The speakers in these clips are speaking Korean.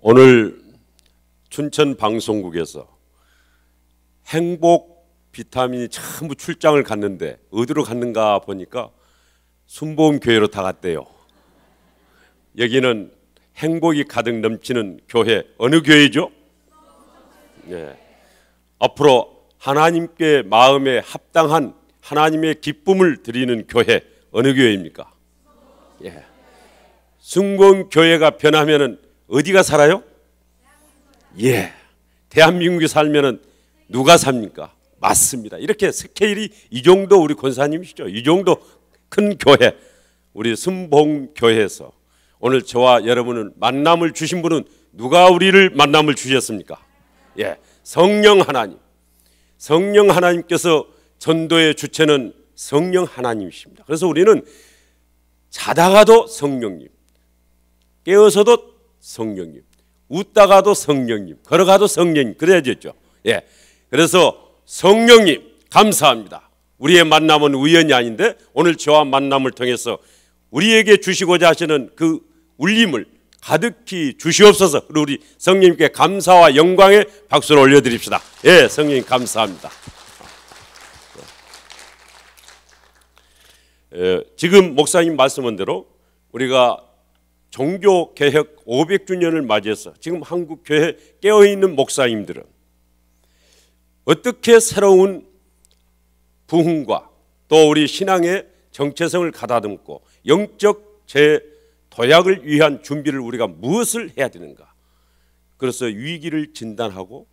오늘 춘천 방송국에서 행복 비타민이 전부 출장을 갔는데 어디로 갔는가 보니까 순복음교회로 다 갔대요. 여기는 행복이 가득 넘치는 교회, 어느 교회죠? 네. 앞으로 하나님께 마음에 합당한 하나님의 기쁨을 드리는 교회, 어느 교회입니까? 예. 순복음교회가 변하면은 어디가 살아요? 예. 대한민국에 살면은 누가 삽니까? 맞습니다. 이렇게 스케일이 이 정도 우리 권사님이시죠. 이 정도 큰 교회, 우리 순복음교회에서 오늘 저와 여러분은 만남을 주신 분은 누가 우리를 만남을 주셨습니까? 예. 성령 하나님. 성령 하나님께서 전도의 주체는 성령 하나님이십니다. 그래서 우리는 자다가도 성령님, 깨어서도 성령님, 웃다가도 성령님, 걸어가도 성령님, 그래야 되죠. 예. 그래서 성령님 감사합니다. 우리의 만남은 우연이 아닌데 오늘 저와 만남을 통해서 우리에게 주시고자 하시는 그 울림을 가득히 주시옵소서. 우리 성령님께 감사와 영광의 박수를 올려드립시다. 예, 성령님 감사합니다. 지금 목사님 말씀한 대로 우리가 종교개혁 500주년을 맞이해서 지금 한국교회 깨어있는 목사님들은 어떻게 새로운 부흥과 또 우리 신앙의 정체성을 가다듬고 영적 재도약을 위한 준비를 우리가 무엇을 해야 되는가. 그래서 위기를 진단하고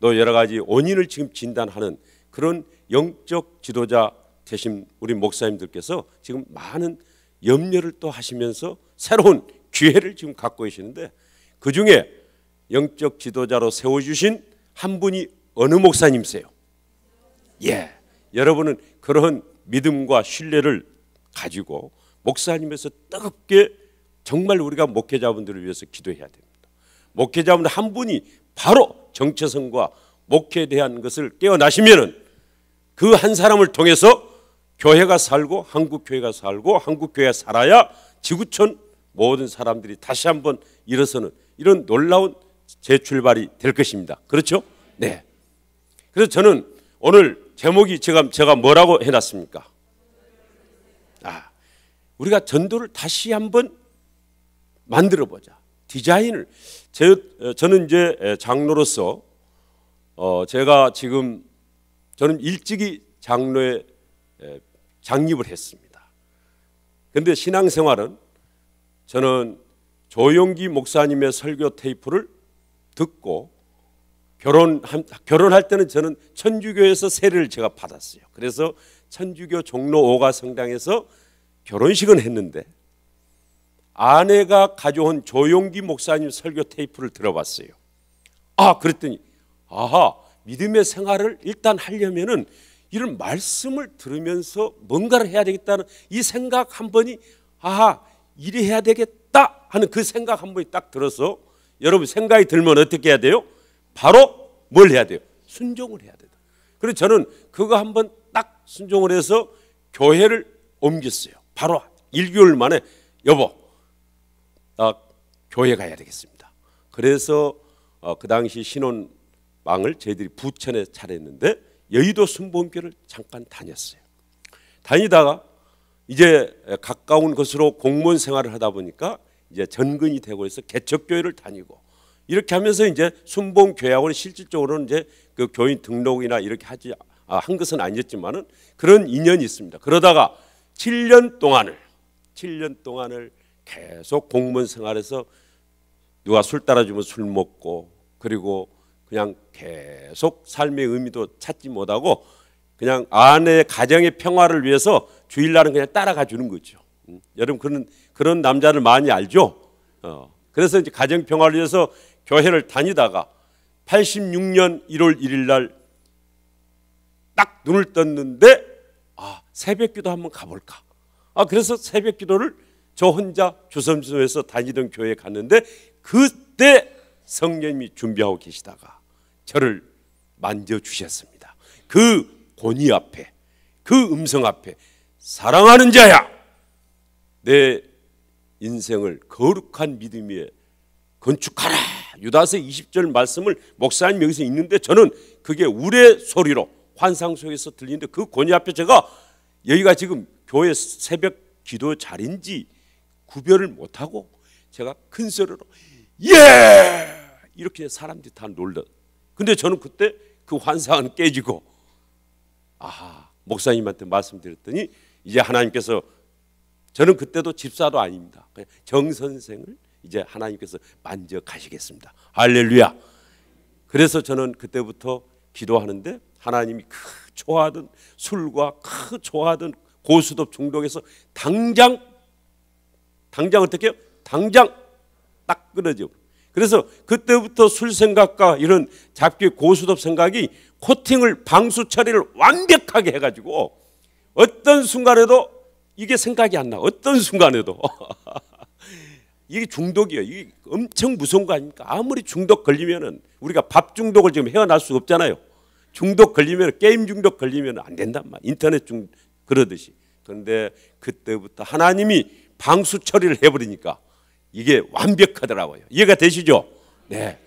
또 여러 가지 원인을 지금 진단하는 그런 영적 지도자 되신 우리 목사님들께서 지금 많은 염려를 또 하시면서 새로운 기회를 지금 갖고 계시는데 그중에 영적 지도자로 세워주신 한 분이 어느 목사님이세요? 예, 여러분은 그런 믿음과 신뢰를 가지고 목사님에서 뜨겁게 정말 우리가 목회자분들을 위해서 기도해야 됩니다. 목회자분들 한 분이 바로 정체성과 목회에 대한 것을 깨어나시면은 그 한 사람을 통해서 교회가 살고 한국교회가 살고 한국교회가 살아야 지구촌 모든 사람들이 다시 한번 일어서는 이런 놀라운 재출발이 될 것입니다. 그렇죠? 네. 그래서 저는 오늘 제목이 제가 뭐라고 해놨습니까? 우리가 전도를 다시 한번 만들어보자. 디자인을. 저는 이제 장로로서 제가 지금 저는 일찍이 장로에 장립을 했습니다. 그런데 신앙생활은 저는 조용기 목사님의 설교 테이프를 듣고 결혼할 때는 저는 천주교에서 세례를 제가 받았어요. 그래서 천주교 종로 5가 성당에서 결혼식은 했는데 아내가 가져온 조용기 목사님 설교 테이프를 들어봤어요. 그랬더니 믿음의 생활을 일단 하려면은 이런 말씀을 들으면서 뭔가를 해야 되겠다는 이 생각 한 번이 이리 해야 되겠다 하는 그 생각 한 번이 딱 들어서 여러분 생각이 들면 어떻게 해야 돼요? 바로 뭘 해야 돼요? 순종을 해야 돼요. 그래서 저는 그거 한번 딱 순종을 해서 교회를 옮겼어요. 바로 1개월 만에 여보 나 교회 가야 되겠습니다. 그래서 그 당시 신혼방을 저희들이 부천에 차렸는데 여의도 순복음교회를 잠깐 다녔어요. 다니다가 이제 가까운 곳으로 공무원 생활을 하다 보니까 이제 전근이 되고 해서 개척교회를 다니고 이렇게 하면서 이제 순복음교회하고는 실질적으로는 이제 그 교인 등록이나 이렇게 한 것은 아니었지만은 그런 인연이 있습니다. 그러다가 7년 동안을 계속 공무원 생활에서 누가 술 따라주면 술 먹고 그리고 그냥 계속 삶의 의미도 찾지 못하고 그냥 아내의 가정의 평화를 위해서 주일날은 그냥 따라가 주는 거죠. 여러분 그런 남자를 많이 알죠? 그래서 이제 가정 평화를 위해서 교회를 다니다가 86년 1월 1일 날 딱 눈을 떴는데 새벽기도 한번 가볼까? 그래서 새벽기도를 저 혼자 주섬주섬해서 다니던 교회에 갔는데 그때 성령님이 준비하고 계시다가 저를 만져주셨습니다. 그 권위 앞에 그 음성 앞에 사랑하는 자야 내 인생을 거룩한 믿음 위에 건축하라 유다서 20절 말씀을 목사님 여기서 읽는데 저는 그게 우레 소리로 환상 속에서 들리는데 그 고니 앞에 제가 여기가 지금 교회 새벽 기도 자리인지 구별을 못하고 제가 큰 소리로 예! 이렇게 사람들이 다 놀라. 근데 저는 그때 그 환상은 깨지고 목사님한테 말씀드렸더니 이제 하나님께서 저는 그때도 집사도 아닙니다. 정 선생을 이제 하나님께서 만져가시겠습니다. 할렐루야. 그래서 저는 그때부터 기도하는데 하나님이 좋아하던 술과 좋아하던 고수톱 중독에서 당장 어떻게 해요? 당장 딱 끊어져. 그래서 그때부터 술 생각과 이런 잡기 고수톱 생각이 코팅을 방수 처리를 완벽하게 해가지고 어떤 순간에도 이게 생각이 안 나. 어떤 순간에도 이게 중독이에요. 이게 엄청 무서운 거 아닙니까? 아무리 중독 걸리면은 우리가 밥 중독을 지금 헤어날 수 없잖아요. 중독 걸리면 게임 중독 걸리면 안 된단 말이야. 인터넷 중 그러듯이. 그런데 그때부터 하나님이 방수 처리를 해버리니까 이게 완벽하더라고요. 이해가 되시죠? 네.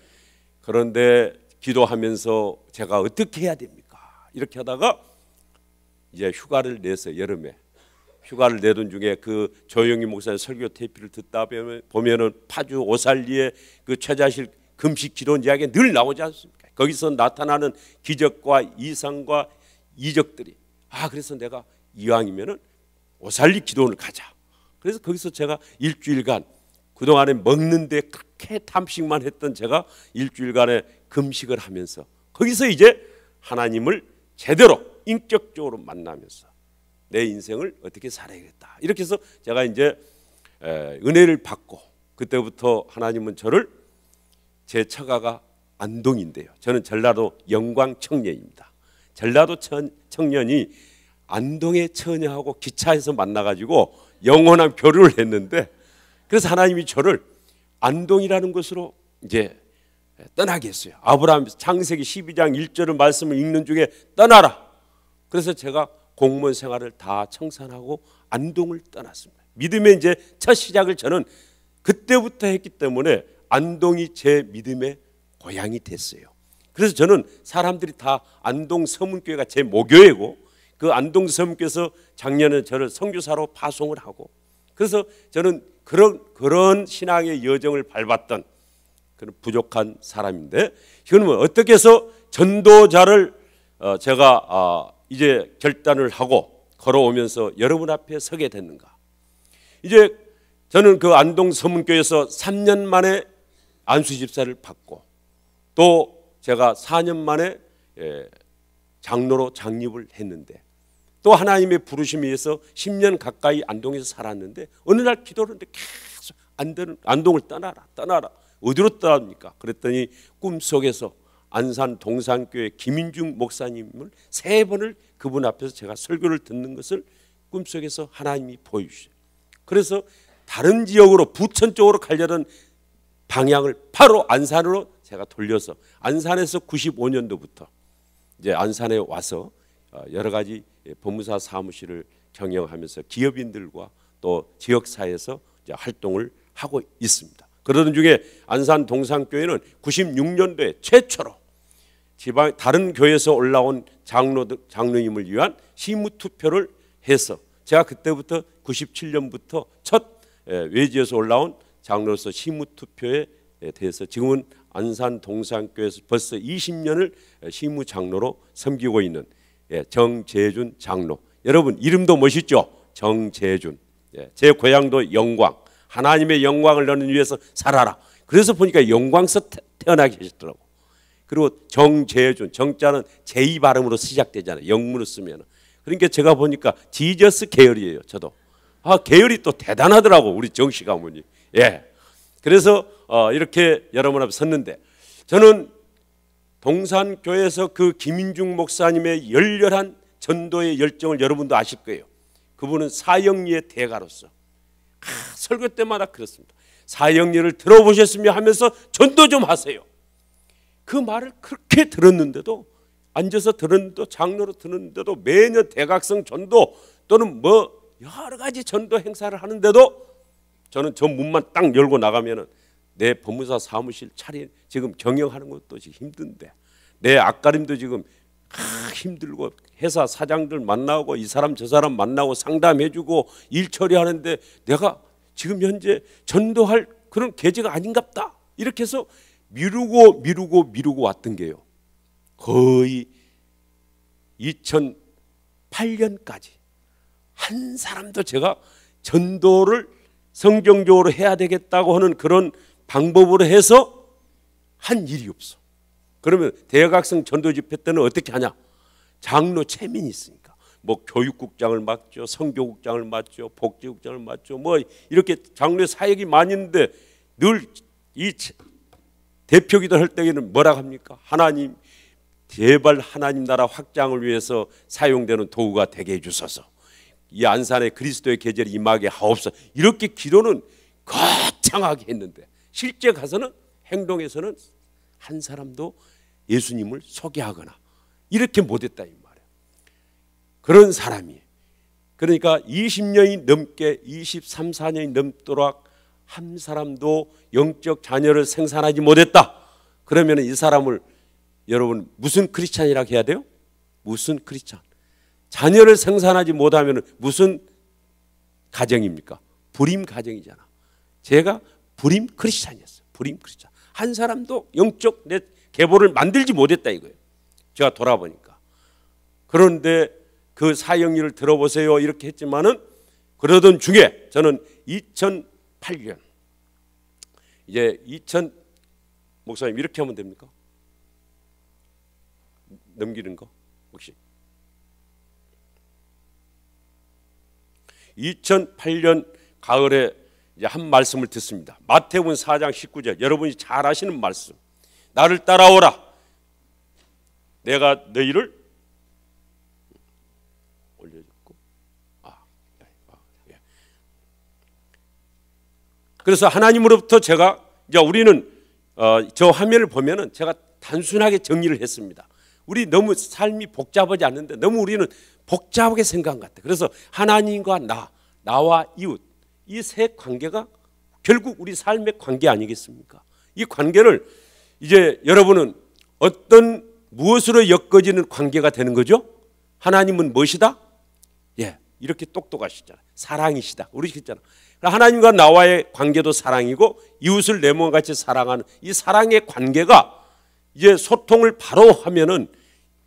그런데 기도하면서 제가 어떻게 해야 됩니까? 이렇게 하다가 이제 휴가를 내서 여름에 휴가를 내던 중에 그 조영희 목사의 설교 테이프를 듣다 보면은 파주 오살리의 그 최자실 금식 기도원 이야기가 늘 나오지 않습니까? 거기서 나타나는 기적과 이상과 이적들이 그래서 내가 이왕이면은 오살리 기도원을 가자. 그래서 거기서 제가 일주일간 그동안에 먹는데 그렇게 탐식만 했던 제가 일주일간의 금식을 하면서 거기서 이제 하나님을 제대로 인격적으로 만나면서 내 인생을 어떻게 살아야겠다. 이렇게 해서 제가 이제 은혜를 받고 그때부터 하나님은 저를 제 처가가 안동인데요. 저는 전라도 영광 청년입니다. 전라도 청년이 안동의 처녀하고 기차에서 만나가지고 영원한 교류를 했는데 그래서 하나님이 저를 안동이라는 곳으로 이제 떠나게 했어요. 아브라함 창세기 12장 1절의 말씀을 읽는 중에 떠나라. 그래서 제가 공무원 생활을 다 청산하고 안동을 떠났습니다. 믿음의 이제 첫 시작을 저는 그때부터 했기 때문에 안동이 제 믿음의 고향이 됐어요. 그래서 저는 사람들이 다 안동 서문교회가 제 모교회고 그 안동 서문교회에서 작년에 저를 선교사로 파송을 하고 그래서 저는 그런 신앙의 여정을 밟았던 그런 부족한 사람인데 이건 어떻게 해서 전도자를 제가 이제 결단을 하고 걸어오면서 여러분 앞에 서게 됐는가? 이제 저는 그 안동 서문교회에서 3년 만에 안수 집사를 받고 또 제가 4년 만에 장로로 장립을 했는데 또 하나님의 부르심에 의해서 10년 가까이 안동에서 살았는데 어느 날 기도를 했는데 계속 안동을 떠나라. 어디로 떠납니까? 그랬더니 꿈속에서 안산 동산교회 김인중 목사님을 3번을 그분 앞에서 제가 설교를 듣는 것을 꿈속에서 하나님이 보여주셔요. 그래서 다른 지역으로 부천 쪽으로 가려던 방향을 바로 안산으로 제가 돌려서 안산에서 95년도부터 이제 안산에 와서 여러 가지 법무사 사무실을 경영하면서 기업인들과 또 지역사회에서 이제 활동을 하고 있습니다. 그러던 중에 안산 동산교회는 96년도에 최초로 지방 다른 교회에서 올라온 장로님을 위한 시무투표를 해서 제가 그때부터 97년부터 첫 외지에서 올라온 장로로서 시무투표에 대해서 지금은 안산 동산교회에서 벌써 20년을 시무장로로 섬기고 있는 정재준 장로. 여러분 이름도 멋있죠? 정재준. 제 고향도 영광. 하나님의 영광을 너는 위해서 살아라. 그래서 보니까 영광서 태어나게 하셨더라고. 그리고 정재준, 정자는 제2 발음으로 시작되잖아요. 영문으로 쓰면. 그러니까 제가 보니까 지저스 계열이에요. 저도. 계열이 또 대단하더라고. 우리 정씨 가문이. 그래서 이렇게 여러분 앞에 섰는데 저는 동산교회에서 그 김인중 목사님의 열렬한 전도의 열정을 여러분도 아실 거예요. 그분은 사형리의 대가로서 설교 때마다 그렇습니다. 사형리를 들어보셨으며 하면서 전도 좀 하세요. 그 말을 그렇게 들었는데도 앉아서 들었는데도 장로로 듣는데도 매년 대각성 전도 또는 여러 가지 전도 행사를 하는데도 저는 저 문만 딱 열고 나가면은 내 법무사 사무실 지금 경영하는 것도 지금 힘든데, 내 앞가림도 지금 힘들고, 회사 사장들 만나고 이 사람 저 사람 만나고 상담해주고 일 처리하는데 내가 지금 현재 전도할 그런 계제가 아닌갑다, 이렇게 해서 미루고 왔던 게요, 거의 2008년까지 한 사람도 제가 전도를 성경적으로 해야 되겠다고 하는 그런 방법으로 해서 한 일이 없어. 그러면 대학생 전도 집회 때는 어떻게 하냐? 장로 체면이 있으니까 뭐 교육국장을 맡죠, 선교국장을 맡죠, 복지국장을 맡죠, 뭐 이렇게 장로의 사역이 많이 있는데 늘 이 대표기도 할 때에는 뭐라 합니까? 하나님, 제발 하나님 나라 확장을 위해서 사용되는 도구가 되게 해주소서. 이 안산에 그리스도의 계절이 임하게 하옵소서. 이렇게 기도는 거창하게 했는데 실제 가서는, 행동에서는 한 사람도 예수님을 소개하거나 이렇게 못했다 이 말이에요. 그런 사람이, 그러니까 20년이 넘게 23, 4년이 넘도록 한 사람도 영적 자녀를 생산하지 못했다. 그러면 이 사람을 여러분 무슨 크리스찬이라고 해야 돼요? 무슨 크리스찬? 자녀를 생산하지 못하면 무슨 가정입니까? 불임 가정이잖아. 제가 불임 크리스찬이었어요. 불임 크리스찬. 한 사람도 영적 내 계보를 만들지 못했다 이거예요. 제가 돌아보니까. 그런데 그 사역일을 들어보세요 이렇게 했지만은, 그러던 중에 저는 2008년 이제 목사님 이렇게 하면 됩니까? 넘기는 거 혹시? 2008년 가을에 이제 한 말씀을 듣습니다. 마태복음 4장 19절, 여러분이 잘 아시는 말씀. 나를 따라오라. 내가 너희를 올려줬고, 예. 그래서 하나님으로부터 제가 이제 우리는 저 화면을 보면은 제가 단순하게 정리를 했습니다. 우리 너무 삶이 복잡하지 않는데 너무 우리는 복잡하게 생각한 것 같아요. 그래서 하나님과 나와 이웃, 이 세 관계가 결국 우리 삶의 관계 아니겠습니까? 이 관계를 이제 여러분은 어떤 무엇으로 엮어지는 관계가 되는 거죠? 하나님은 무엇이다? 예, 이렇게 똑똑하시잖아요. 사랑이시다. 우리 그랬잖아. 하나님과 나와의 관계도 사랑이고 이웃을 내 몸과 같이 사랑하는 이 사랑의 관계가 이제 소통을 바로 하면은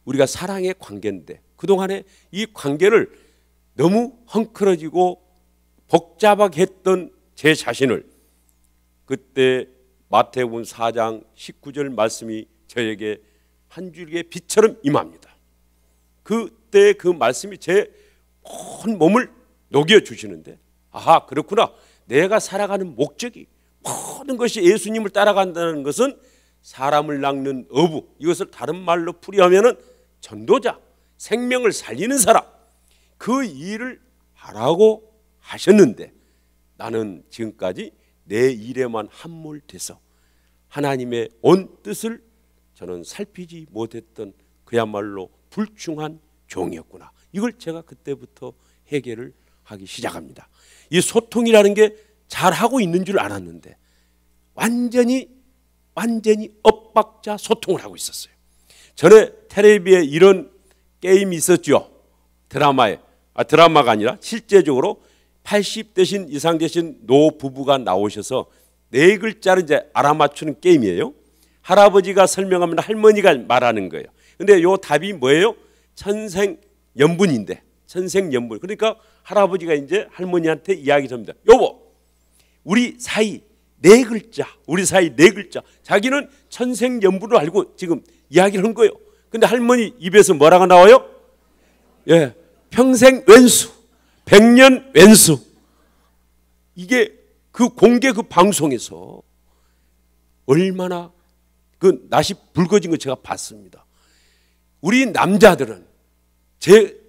우리가 사랑의 관계인데, 그동안에 이 관계를 너무 헝클어지고 복잡하게 했던 제 자신을 그때 마태복음 4장 19절 말씀이 저에게 한 줄기의 빛처럼 임합니다. 그때 그 말씀이 제 온 몸을 녹여주시는데, 아하, 그렇구나. 내가 살아가는 목적이, 모든 것이 예수님을 따라간다는 것은 사람을 낚는 어부, 이것을 다른 말로 풀이하면은 전도자, 생명을 살리는 사람, 그 일을 하라고 하셨는데 나는 지금까지 내 일에만 함몰돼서 하나님의 온 뜻을 저는 살피지 못했던 그야말로 불충한 종이었구나. 이걸 제가 그때부터 해결을 하기 시작합니다. 이 소통이라는 게 잘하고 있는 줄 알았는데 완전히 엇박자 소통을 하고 있었어요. 전에 텔레비에 이런 게임이 있었죠. 드라마가 아니라 실제적으로 80대신 이상 되신 노 부부가 나오셔서 네 글자를 이제 알아맞추는 게임이에요. 할아버지가 설명하면 할머니가 말하는 거예요. 근데 요 답이 뭐예요? 천생연분인데, 천생연분. 그러니까 할아버지가 이제 할머니한테 이야기합니다. 여보, 우리 사이 네 글자, 우리 사이 네 글자. 자기는 천생연분을 알고 지금 이야기를 한 거예요. 근데 할머니 입에서 뭐라고 나와요? 예, 평생 왼수, 백년 왼수. 이게 그 공개 그 방송에서 얼마나 그 낯이 붉어진 거 제가 봤습니다. 우리 남자들은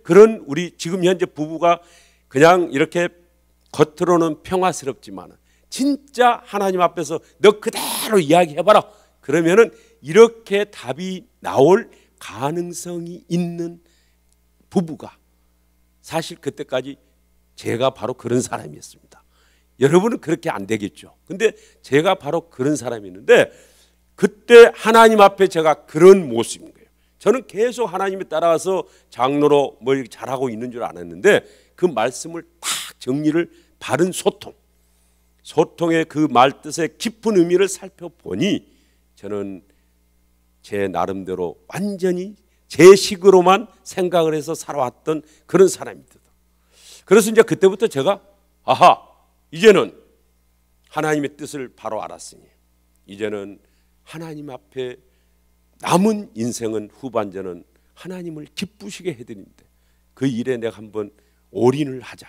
그런 우리 지금 현재 부부가 그냥 이렇게 겉으로는 평화스럽지만 진짜 하나님 앞에서 너 그대로 이야기해봐라. 그러면은 이렇게 답이 나올 가능성이 있는 부부가 사실 그때까지 제가 바로 그런 사람이었습니다. 여러분은 그렇게 안 되겠죠. 근데 제가 바로 그런 사람이었는데 그때 하나님 앞에 제가 그런 모습인 거예요. 저는 계속 하나님에 따라가서 장로로 뭘 잘하고 있는 줄 알았는데 그 말씀을 딱 정리를 바른 소통의 그 말뜻의 깊은 의미를 살펴보니 저는 제 나름대로 완전히 제 식으로만 생각을 해서 살아왔던 그런 사람입니다. 그래서 이제 그때부터 제가 이제는 하나님의 뜻을 바로 알았으니 이제는 하나님 앞에 남은 인생은 후반전은 하나님을 기쁘시게 해드리는데 그 일에 내가 한번 올인을 하자.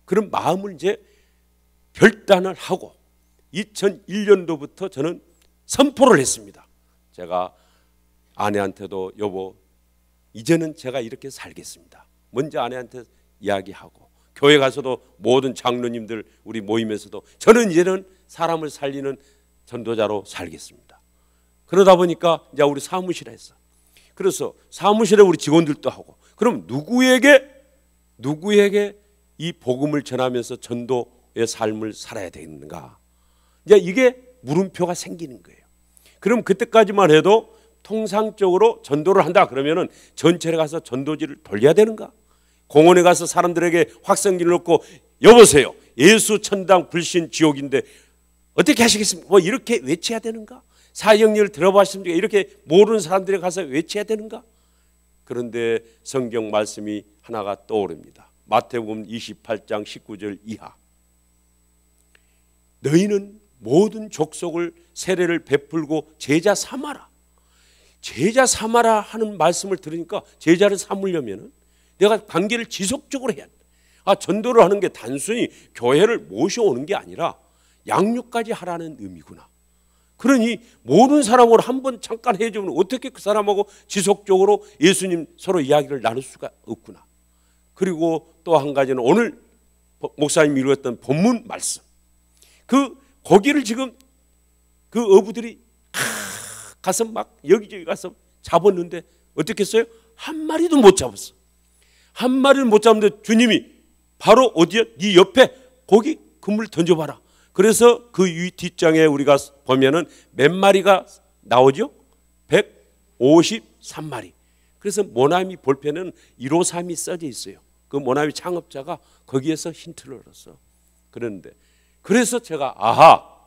그런 마음을 이제 결단을 하고 2001년도부터 저는 선포를 했습니다. 제가 아내한테도 여보 이제는 제가 이렇게 살겠습니다. 먼저 아내한테 이야기하고 교회 가서도 모든 장로님들 우리 모임에서도 저는 이제는 사람을 살리는 전도자로 살겠습니다. 그러다 보니까 이제 우리 사무실에 했어. 그래서 사무실에 우리 직원들도 하고 그럼 누구에게 이 복음을 전하면서 전도의 삶을 살아야 되는가? 이제 이게 물음표가 생기는 거예요. 그럼 그때까지만 해도 통상적으로 전도를 한다 그러면은 전철에 가서 전도지를 돌려야 되는가? 공원에 가서 사람들에게 확성기를 놓고 여보세요. 예수 천당 불신 지옥인데 어떻게 하시겠습니까? 뭐 이렇게 외쳐야 되는가? 사형리를 들어봤습니까? 이렇게 모르는 사람들에 가서 외쳐야 되는가? 그런데 성경 말씀이 하나가 떠오릅니다. 마태복음 28장 19절 이하. 너희는 모든 족속을 세례를 베풀고 제자 삼아라. 제자 삼아라 하는 말씀을 들으니까 제자를 삼으려면은 내가 관계를 지속적으로 해야 돼. 전도를 하는 게 단순히 교회를 모셔오는 게 아니라 양육까지 하라는 의미구나. 그러니 모든 사람으로 한번 잠깐 해주면 어떻게 그 사람하고 지속적으로 예수님 서로 이야기를 나눌 수가 없구나. 그리고 또 한 가지는 오늘 목사님이 읽었던 본문 말씀. 거기를 지금 그 어부들이 가서 막 여기저기 가서 잡았는데 어떻게 했어요? 한 마리도 못 잡았어. 한 마리를 못 잡는데 주님이 바로 어디야? 네 옆에 거기 그물 던져봐라. 그래서 그 뒷장에 우리가 보면은 몇 마리가 나오죠? 153마리. 그래서 모나미 볼펜은 153이 써져 있어요. 그 모나미 창업자가 거기에서 힌트를 얻었어. 그런데 그래서 제가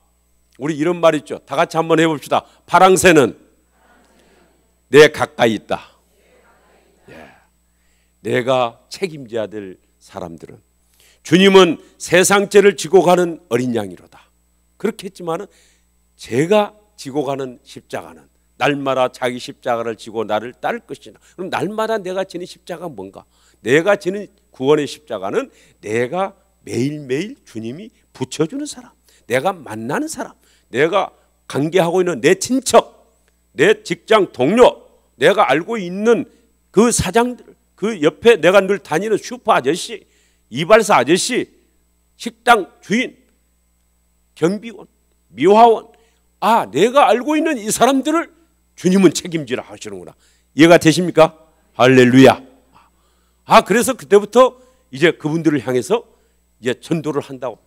우리 이런 말 있죠. 다 같이 한번 해봅시다. 파랑새는 내 가까이 있다. 내가 책임져야 될 사람들은 주님은 세상죄를 지고 가는 어린 양이로다. 그렇게 했지만은 제가 지고 가는 십자가는 날마다 자기 십자가를 지고 나를 따를 것이다. 그럼 날마다 내가 지는 십자가가 뭔가? 내가 지는 구원의 십자가는 내가 매일매일 주님이 붙여주는 사람, 내가 만나는 사람, 내가 관계하고 있는 내 친척, 내 직장 동료, 내가 알고 있는 그 사장들, 그 옆에 내가 늘 다니는 슈퍼 아저씨, 이발사 아저씨, 식당 주인, 경비원, 미화원, 내가 알고 있는 이 사람들을 주님은 책임지라 하시는구나. 이해가 되십니까? 할렐루야. 그래서 그때부터 이제 그분들을 향해서 이제 전도를 한다고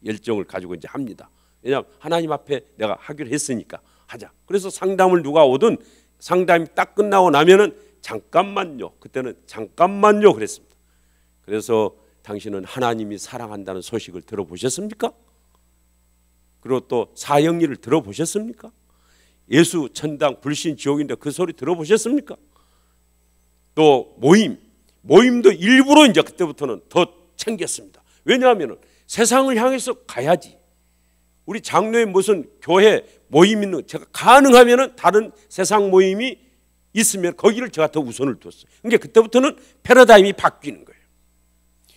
열정을 가지고 이제 합니다. 왜냐하면 하나님 앞에 내가 하기로 했으니까 하자. 그래서 상담을 누가 오든 상담이 딱 끝나고 나면은 잠깐만요. 그때는 잠깐만요 그랬습니다. 그래서 당신은 하나님이 사랑한다는 소식을 들어보셨습니까? 그리고 또 사형리를 들어보셨습니까? 예수 천당 불신 지옥인데 그 소리 들어보셨습니까? 또 모임도 일부러 이제 그때부터는 더 챙겼습니다. 왜냐하면 세상을 향해서 가야지. 우리 장로의 무슨 교회 모임 있는 제가 가능하면은 다른 세상 모임이 있으면 거기를 제가 더 우선을 뒀어요. 그러니까 그때부터는 패러다임이 바뀌는 거예요.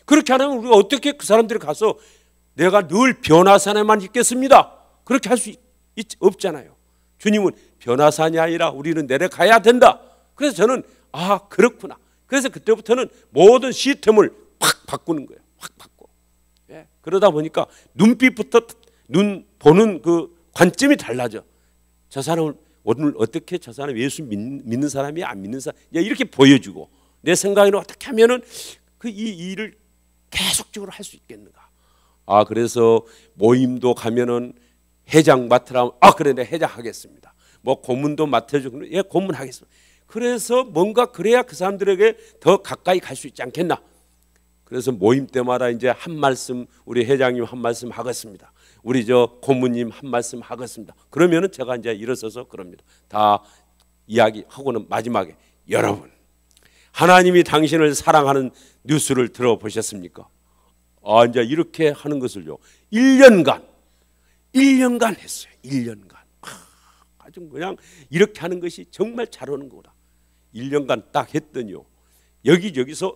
그렇게 안 하면 우리가 어떻게 그 사람들이 가서 내가 늘 변화산에만 있겠습니다. 그렇게 할 수 없잖아요. 주님은 변화산이 아니라 우리는 내려가야 된다. 그래서 저는 그렇구나. 그래서 그때부터는 모든 시스템을 확 바꾸는 거예요. 확 바꿔. 그러다 보니까 눈빛부터 눈 보는 그 관점이 달라져. 저 사람을 오늘 어떻게 저 사람 예수 믿는 사람이 안 믿는 사람 이렇게 보여주고 내 생각에는 어떻게 하면은 이 일을 계속적으로 할 수 있겠는가. 그래서 모임도 가면은 회장 맡으라면 그래 내 회장 하겠습니다. 뭐 고문도 맡아주고 예 고문하겠습니다. 그래서 뭔가 그래야 그 사람들에게 더 가까이 갈 수 있지 않겠나. 그래서 모임 때마다 이제 한 말씀 우리 회장님 한 말씀 하겠습니다. 우리 저 고문님 한 말씀 하겠습니다. 그러면은 제가 이제 일어서서 그럽니다. 다 이야기하고는 마지막에 여러분 하나님이 당신을 사랑하는 뉴스를 들어보셨습니까? 이제 이렇게 하는 것을요 1년간 했어요. 1년간 아주 그냥 이렇게 하는 것이 정말 잘하는 거다. 1년간 딱 했더니요 여기저기서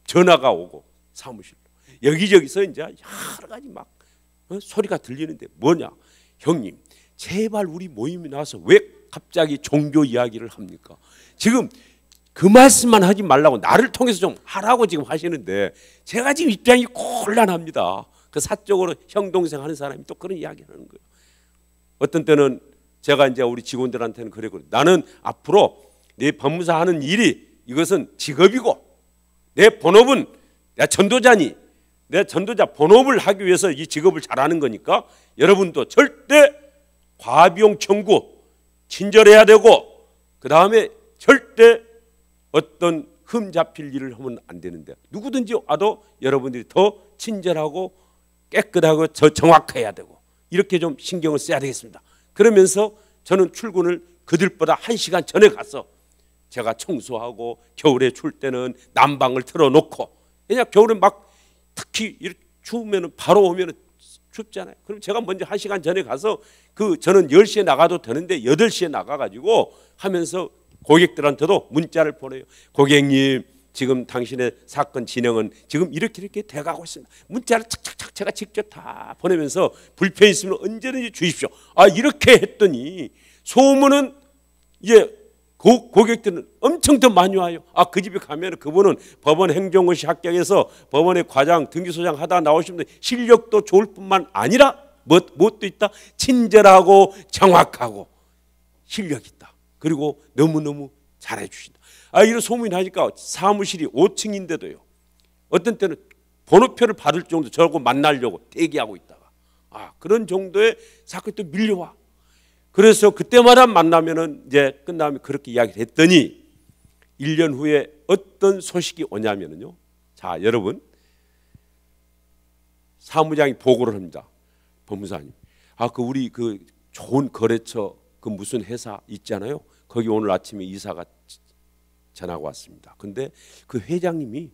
전화가 오고 사무실로 여기저기서 이제 여러 가지 막 소리가 들리는데 뭐냐 형님 제발 우리 모임에 나와서 왜 갑자기 종교 이야기를 합니까? 지금 그 말씀만 하지 말라고 나를 통해서 좀 하라고 지금 하시는데 제가 지금 입장이 곤란합니다. 그 사적으로 형 동생 하는 사람이 또 그런 이야기를 하는 거예요. 어떤 때는 제가 이제 우리 직원들한테는 그랬거든요. 나는 앞으로 내 법무사 하는 일이 이것은 직업이고 내 본업은 내가 전도자니 내 전도자 본업을 하기 위해서 이 직업을 잘하는 거니까 여러분도 절대 과비용 청구 친절해야 되고 그 다음에 절대 어떤 흠 잡힐 일을 하면 안 되는데 누구든지 와도 여러분들이 더 친절하고 깨끗하고 정확해야 되고 이렇게 좀 신경을 써야 되겠습니다. 그러면서 저는 출근을 그들보다 1시간 전에 가서 제가 청소하고 겨울에 출 때는 난방을 틀어놓고 왜냐 겨울에 막 특히 이렇게 추우면 바로 오면 춥잖아요. 그럼 제가 먼저 1시간 전에 가서 저는 10시에 나가도 되는데 8시에 나가가지고 하면서 고객들한테도 문자를 보내요. 고객님 지금 당신의 사건 진행은 지금 이렇게 돼가고 있습니다. 문자를 착착착 제가 직접 다 보내면서 불편 있으면 언제든지 주십시오. 이렇게 했더니 소문은 이제 고객들은 엄청 더 많이 와요. 그 집에 가면 그분은 법원 행정고시 합격해서 법원의 과장 등기소장 하다 나오시면 실력도 좋을 뿐만 아니라 무엇도 있다? 친절하고 정확하고 실력이 있다. 그리고 너무너무 잘해 주신다. 이런 소문이 나니까 사무실이 5층인데도요. 어떤 때는 번호표를 받을 정도 저하고 만나려고 대기하고 있다가 그런 정도의 사건이 또 밀려와. 그래서 그때마다 만나면은 이제 끝나면 그렇게 이야기를 했더니 1년 후에 어떤 소식이 오냐면요. 자, 여러분. 사무장이 보고를 합니다. 법무사님. 우리 좋은 거래처 무슨 회사 있잖아요. 거기 오늘 아침에 이사가 전화가 왔습니다. 근데 그 회장님이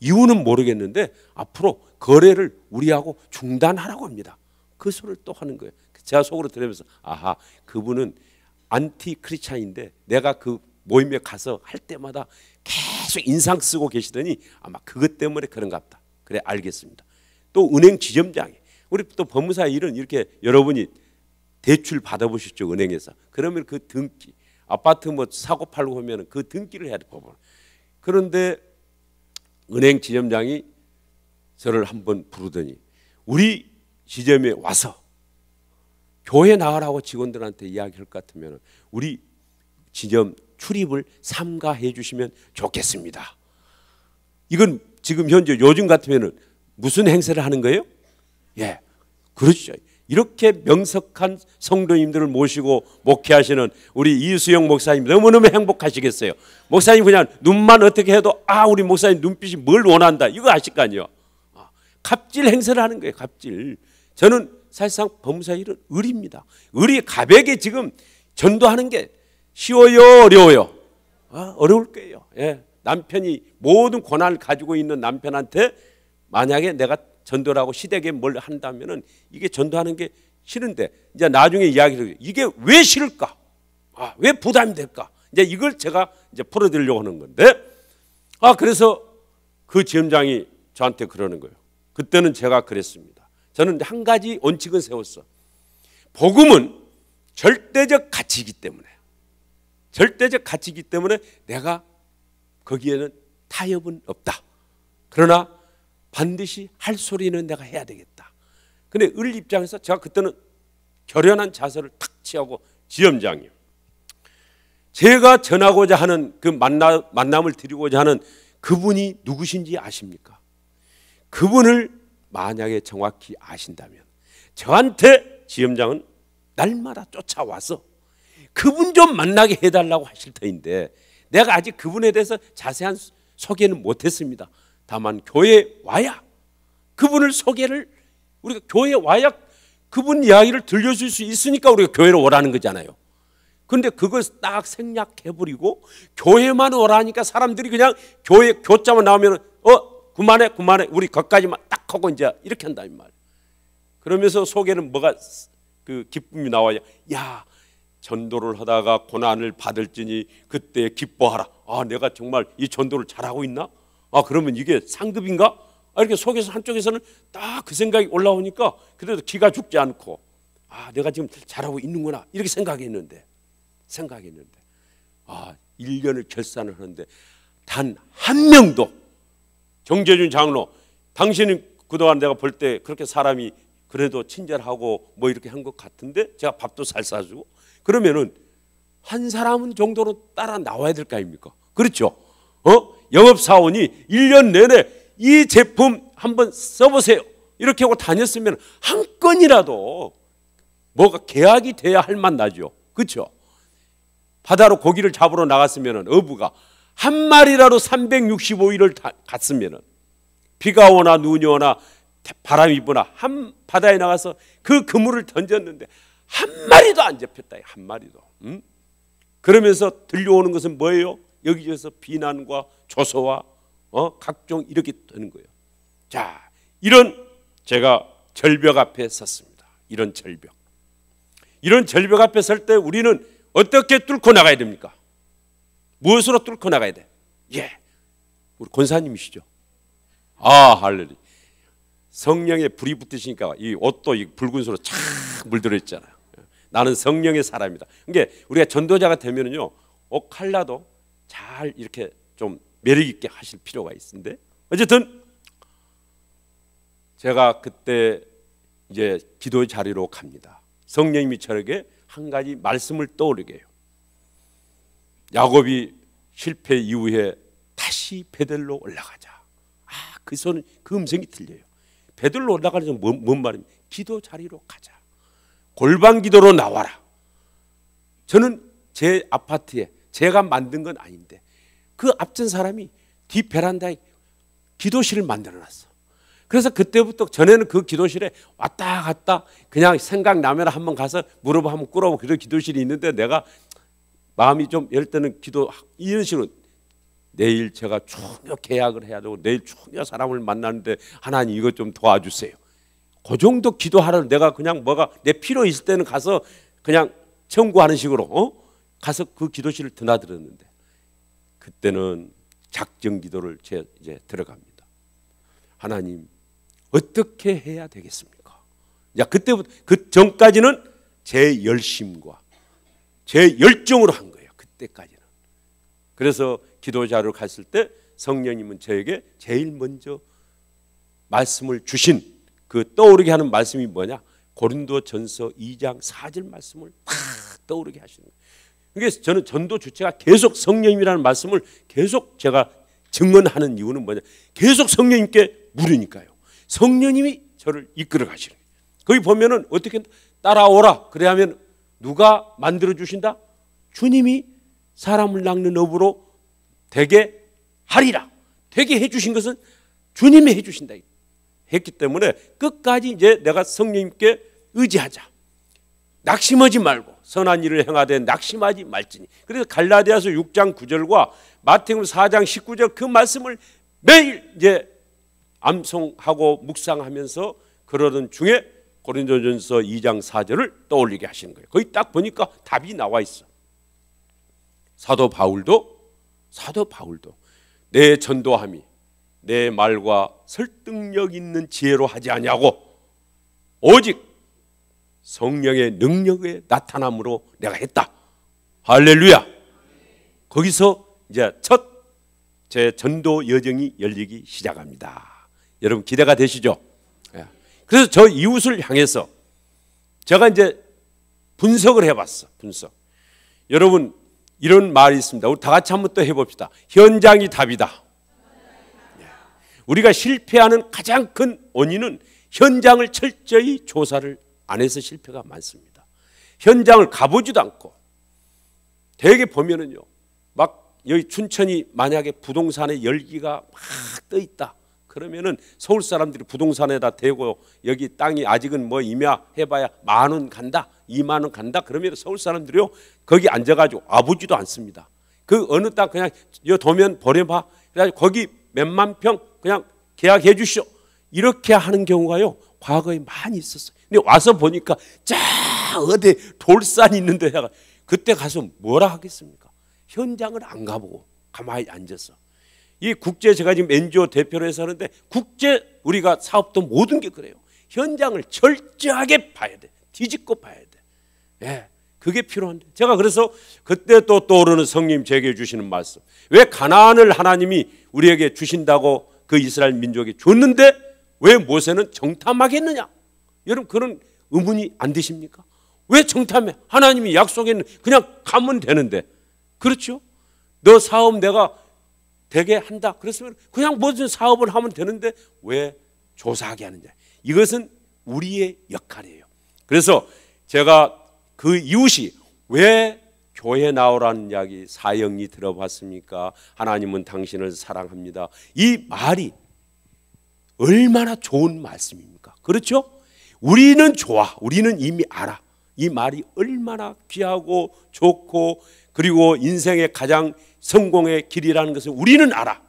이유는 모르겠는데 앞으로 거래를 우리하고 중단하라고 합니다. 그 소리를 또 하는 거예요. 제가 속으로 들으면서 그분은 안티 크리스찬인데 내가 그 모임에 가서 할 때마다 계속 인상 쓰고 계시더니 아마 그것 때문에 그런가 보다. 그래 알겠습니다. 또 은행 지점장이 우리 또 법무사 일은 이렇게 여러분이 대출 받아보셨죠 은행에서. 그러면 그 등기 아파트 사고 팔고 하면 그 등기를 해야 돼 법원. 그런데 은행 지점장이 저를 한번 부르더니 우리 지점에 와서 교회 나가라고 직원들한테 이야기할 것 같으면 우리 지점 출입을 삼가해 주시면 좋겠습니다. 이건 지금 현재 요즘 같으면 무슨 행세를 하는 거예요? 예, 그렇죠. 이렇게 명석한 성도님들을 모시고 목회하시는 우리 이수영 목사님 너무너무 행복하시겠어요. 목사님 그냥 눈만 어떻게 해도 우리 목사님 눈빛이 뭘 원한다 이거 아실 거 아니에요. 갑질 행세를 하는 거예요. 갑질. 저는 사실상 법무사 일은 의리입니다. 의리 가백에 지금 전도하는 게 쉬워요 어려워요? 어려울 거예요. 예. 남편이 모든 권한을 가지고 있는 남편한테 만약에 내가 전도를 하고 시댁에 뭘 한다면은 이게 전도하는 게 싫은데 이제 나중에 이야기를 이게 왜 싫을까? 왜 부담이 될까? 이제 이걸 제가 이제 풀어드리려고 하는 건데 그래서 그 지점장이 저한테 그러는 거예요. 그때는 제가 그랬습니다. 저는 한 가지 원칙은 세웠어. 복음은 절대적 가치이기 때문에 내가 거기에는 타협은 없다. 그러나 반드시 할 소리는 내가 해야 되겠다. 근데 을 입장에서 제가 그때는 결연한 자세를 탁 취하고 지점장님 제가 전하고자 하는 그 만남을 드리고자 하는 그분이 누구신지 아십니까? 그분을 만약에 정확히 아신다면 저한테 지점장은 날마다 쫓아와서 그분 좀 만나게 해달라고 하실 터인데 내가 아직 그분에 대해서 자세한 소개는 못했습니다. 다만 교회에 와야 그분을 소개를 우리가 교회에 와야 그분 이야기를 들려줄 수 있으니까 우리가 교회로 오라는 거잖아요. 그런데 그걸 딱 생략해버리고 교회만 오라니까 사람들이 그냥 교회 교자만 나오면 그만해 우리 거기까지만 딱 하고 이제 이렇게 한다 이 말. 그러면서 속에는 뭐가 그 기쁨이 나와요. 야, 전도를 하다가 고난을 받을지니 그때 기뻐하라. 아, 내가 정말 이 전도를 잘하고 있나? 아, 그러면 이게 상급인가? 이렇게 속에서 한쪽에서는 딱 그 생각이 올라오니까 그래도 기가 죽지 않고 아, 내가 지금 잘하고 있는구나 이렇게 생각했는데 1년을 결산을 하는데 단 한 명도 정재준 장로 당신은 그동안 내가 볼 때 그렇게 사람이 그래도 친절하고 뭐 이렇게 한 것 같은데 제가 밥도 잘 사주고 그러면은 한 사람은 정도로 따라 나와야 될 거 아닙니까? 그렇죠? 영업사원이 1년 내내 이 제품 한번 써보세요 이렇게 하고 다녔으면 한 건이라도 뭐가 계약이 돼야 할 맛 나죠. 그렇죠? 바다로 고기를 잡으러 나갔으면 어부가 한 마리라도 365일을 갔으면 비가 오나 눈이 오나 바람이 부나 한 바다에 나가서 그 그물을 던졌는데 한 마리도 안 잡혔다. 한 마리도. 그러면서 들려오는 것은 뭐예요? 여기저기서 비난과 조소와 각종 이렇게 되는 거예요. 자, 이런 제가 절벽 앞에 섰습니다. 이런 절벽 앞에 설 때 우리는 어떻게 뚫고 나가야 됩니까? 무엇으로 뚫고 나가야 돼? 우리 권사님이시죠? 아, 할렐루야. 성령에 불이 붙으시니까 이 옷도 이 붉은 소로 착 물들어 있잖아요. 나는 성령의 사람이다. 그러니까 우리가 전도자가 되면은요, 옷 컬러도 잘 이렇게 좀 매력 있게 하실 필요가 있는데 어쨌든 제가 그때 이제 기도 자리로 갑니다. 성령님이 저에게 한 가지 말씀을 떠오르게 해요. 야곱이 실패 이후에 다시 베델로 올라가자. 그 음성이 들려요. 베들로 올라가는 건 뭔 말입니까? 기도 자리로 가자. 골방 기도로 나와라. 저는 제 아파트에 제가 만든 건 아닌데 그 앞전 사람이 뒷 베란다에 기도실을 만들어놨어. 그래서 그때부터 전에는 그 기도실에 왔다 갔다 그냥 생각나면 한번 가서 무릎 한번 꿇어보고 그런 기도실이 있는데 내가 마음이 좀 이럴 때는 이런 식으로 내일 제가 충격 계약을 해야 되고 내일 충격 사람을 만나는데 하나님 이것 좀 도와주세요. 그 정도 기도하러 내가 그냥 뭐가 내 필요 있을 때는 가서 그냥 청구하는 식으로 가서 그 기도실을 드나들었는데 그때는 작정 기도를 이제 들어갑니다. 하나님 어떻게 해야 되겠습니까? 야, 그때부터 그 전까지는 제 열심과 제 열정으로 한 거예요. 그때까지는. 그래서 기도자로 갔을 때 성령님은 저에게 제일 먼저 말씀을 주신 그 떠오르게 하는 말씀이 뭐냐? 고린도전서 2장 4절 말씀을 딱 떠오르게 하시는 거예요. 그러니까 저는 전도 주체가 계속 성령님이라는 말씀을 계속 제가 증언하는 이유는 뭐냐? 계속 성령님께 물으니까요. 성령님이 저를 이끌어 가시는 거예요. 거기 보면은 어떻게 따라오라 그래 하면 누가 만들어 주신다? 주님이 사람을 낚는 업으로 되게 하리라. 되게 해주신 것은 주님이 해주신다 했기 때문에 끝까지 이제 내가 성령님께 의지하자. 낙심하지 말고 선한 일을 행하되 낙심하지 말지니. 그래서 갈라디아서 6장 9절과 마태복음 4장 19절 그 말씀을 매일 이제 암송하고 묵상하면서 그러던 중에 고린도전서 2장 4절을 떠올리게 하시는 거예요. 거기 딱 보니까 답이 나와 있어. 사도 바울도 내 전도함이 내 말과 설득력 있는 지혜로 하지 아니하고 오직 성령의 능력의 나타남으로 내가 했다. 할렐루야. 거기서 이제 첫 제 전도 여정이 열리기 시작합니다. 여러분 기대가 되시죠? 그래서 저 이웃을 향해서 제가 이제 분석을 해봤어. 여러분 이런 말이 있습니다. 우리 다 같이 한번 또 해봅시다. 현장이 답이다. 우리가 실패하는 가장 큰 원인은 현장을 철저히 조사를 안 해서 실패가 많습니다. 현장을 가보지도 않고, 대개 보면은요, 막 여기 춘천이 만약에 부동산에 열기가 막 떠 있다 그러면은 서울 사람들이 부동산에다 대고 여기 땅이 아직은 뭐 임야해봐야 10,000원 간다, 20,000원 간다 그러면 서울 사람들이요 거기 앉아가지고 와보지도 않습니다. 그 어느 땅 그냥 요 도면 버려봐, 그래가지고 거기 몇만 평 그냥 계약해 주시오, 이렇게 하는 경우가요 과거에 많이 있었어요. 근데 와서 보니까 자 어디 돌산 있는데 해가 그때 가서 뭐라 하겠습니까? 현장을 안 가보고 가만히 앉아서. 이 국제, 제가 지금 NGO 대표로 해서 하는데 국제 우리가 사업도 모든 게 그래요. 현장을 철저하게 봐야 돼. 뒤집고 봐야 돼. 예, 그게 필요한데. 제가 그래서 그때 또 떠오르는 성님 제게 주시는 말씀. 왜 가나안을 하나님이 우리에게 주신다고 그 이스라엘 민족이 줬는데 왜 모세는 정탐하겠느냐? 여러분 그런 의문이 안 드십니까? 왜 정탐해? 하나님이 약속했는 그냥 가면 되는데. 그렇죠? 너 사업 내가 되게 한다 그랬으면 그냥 무슨 사업을 하면 되는데 왜 조사하게 하느냐? 이것은 우리의 역할이에요. 그래서 제가 그 이웃이 왜 교회 나오라는 이야기 사형이 들어봤습니까? 하나님은 당신을 사랑합니다. 이 말이 얼마나 좋은 말씀입니까? 그렇죠? 우리는 좋아. 우리는 이미 알아. 이 말이 얼마나 귀하고 좋고 그리고 인생의 가장 성공의 길이라는 것을 우리는 알아.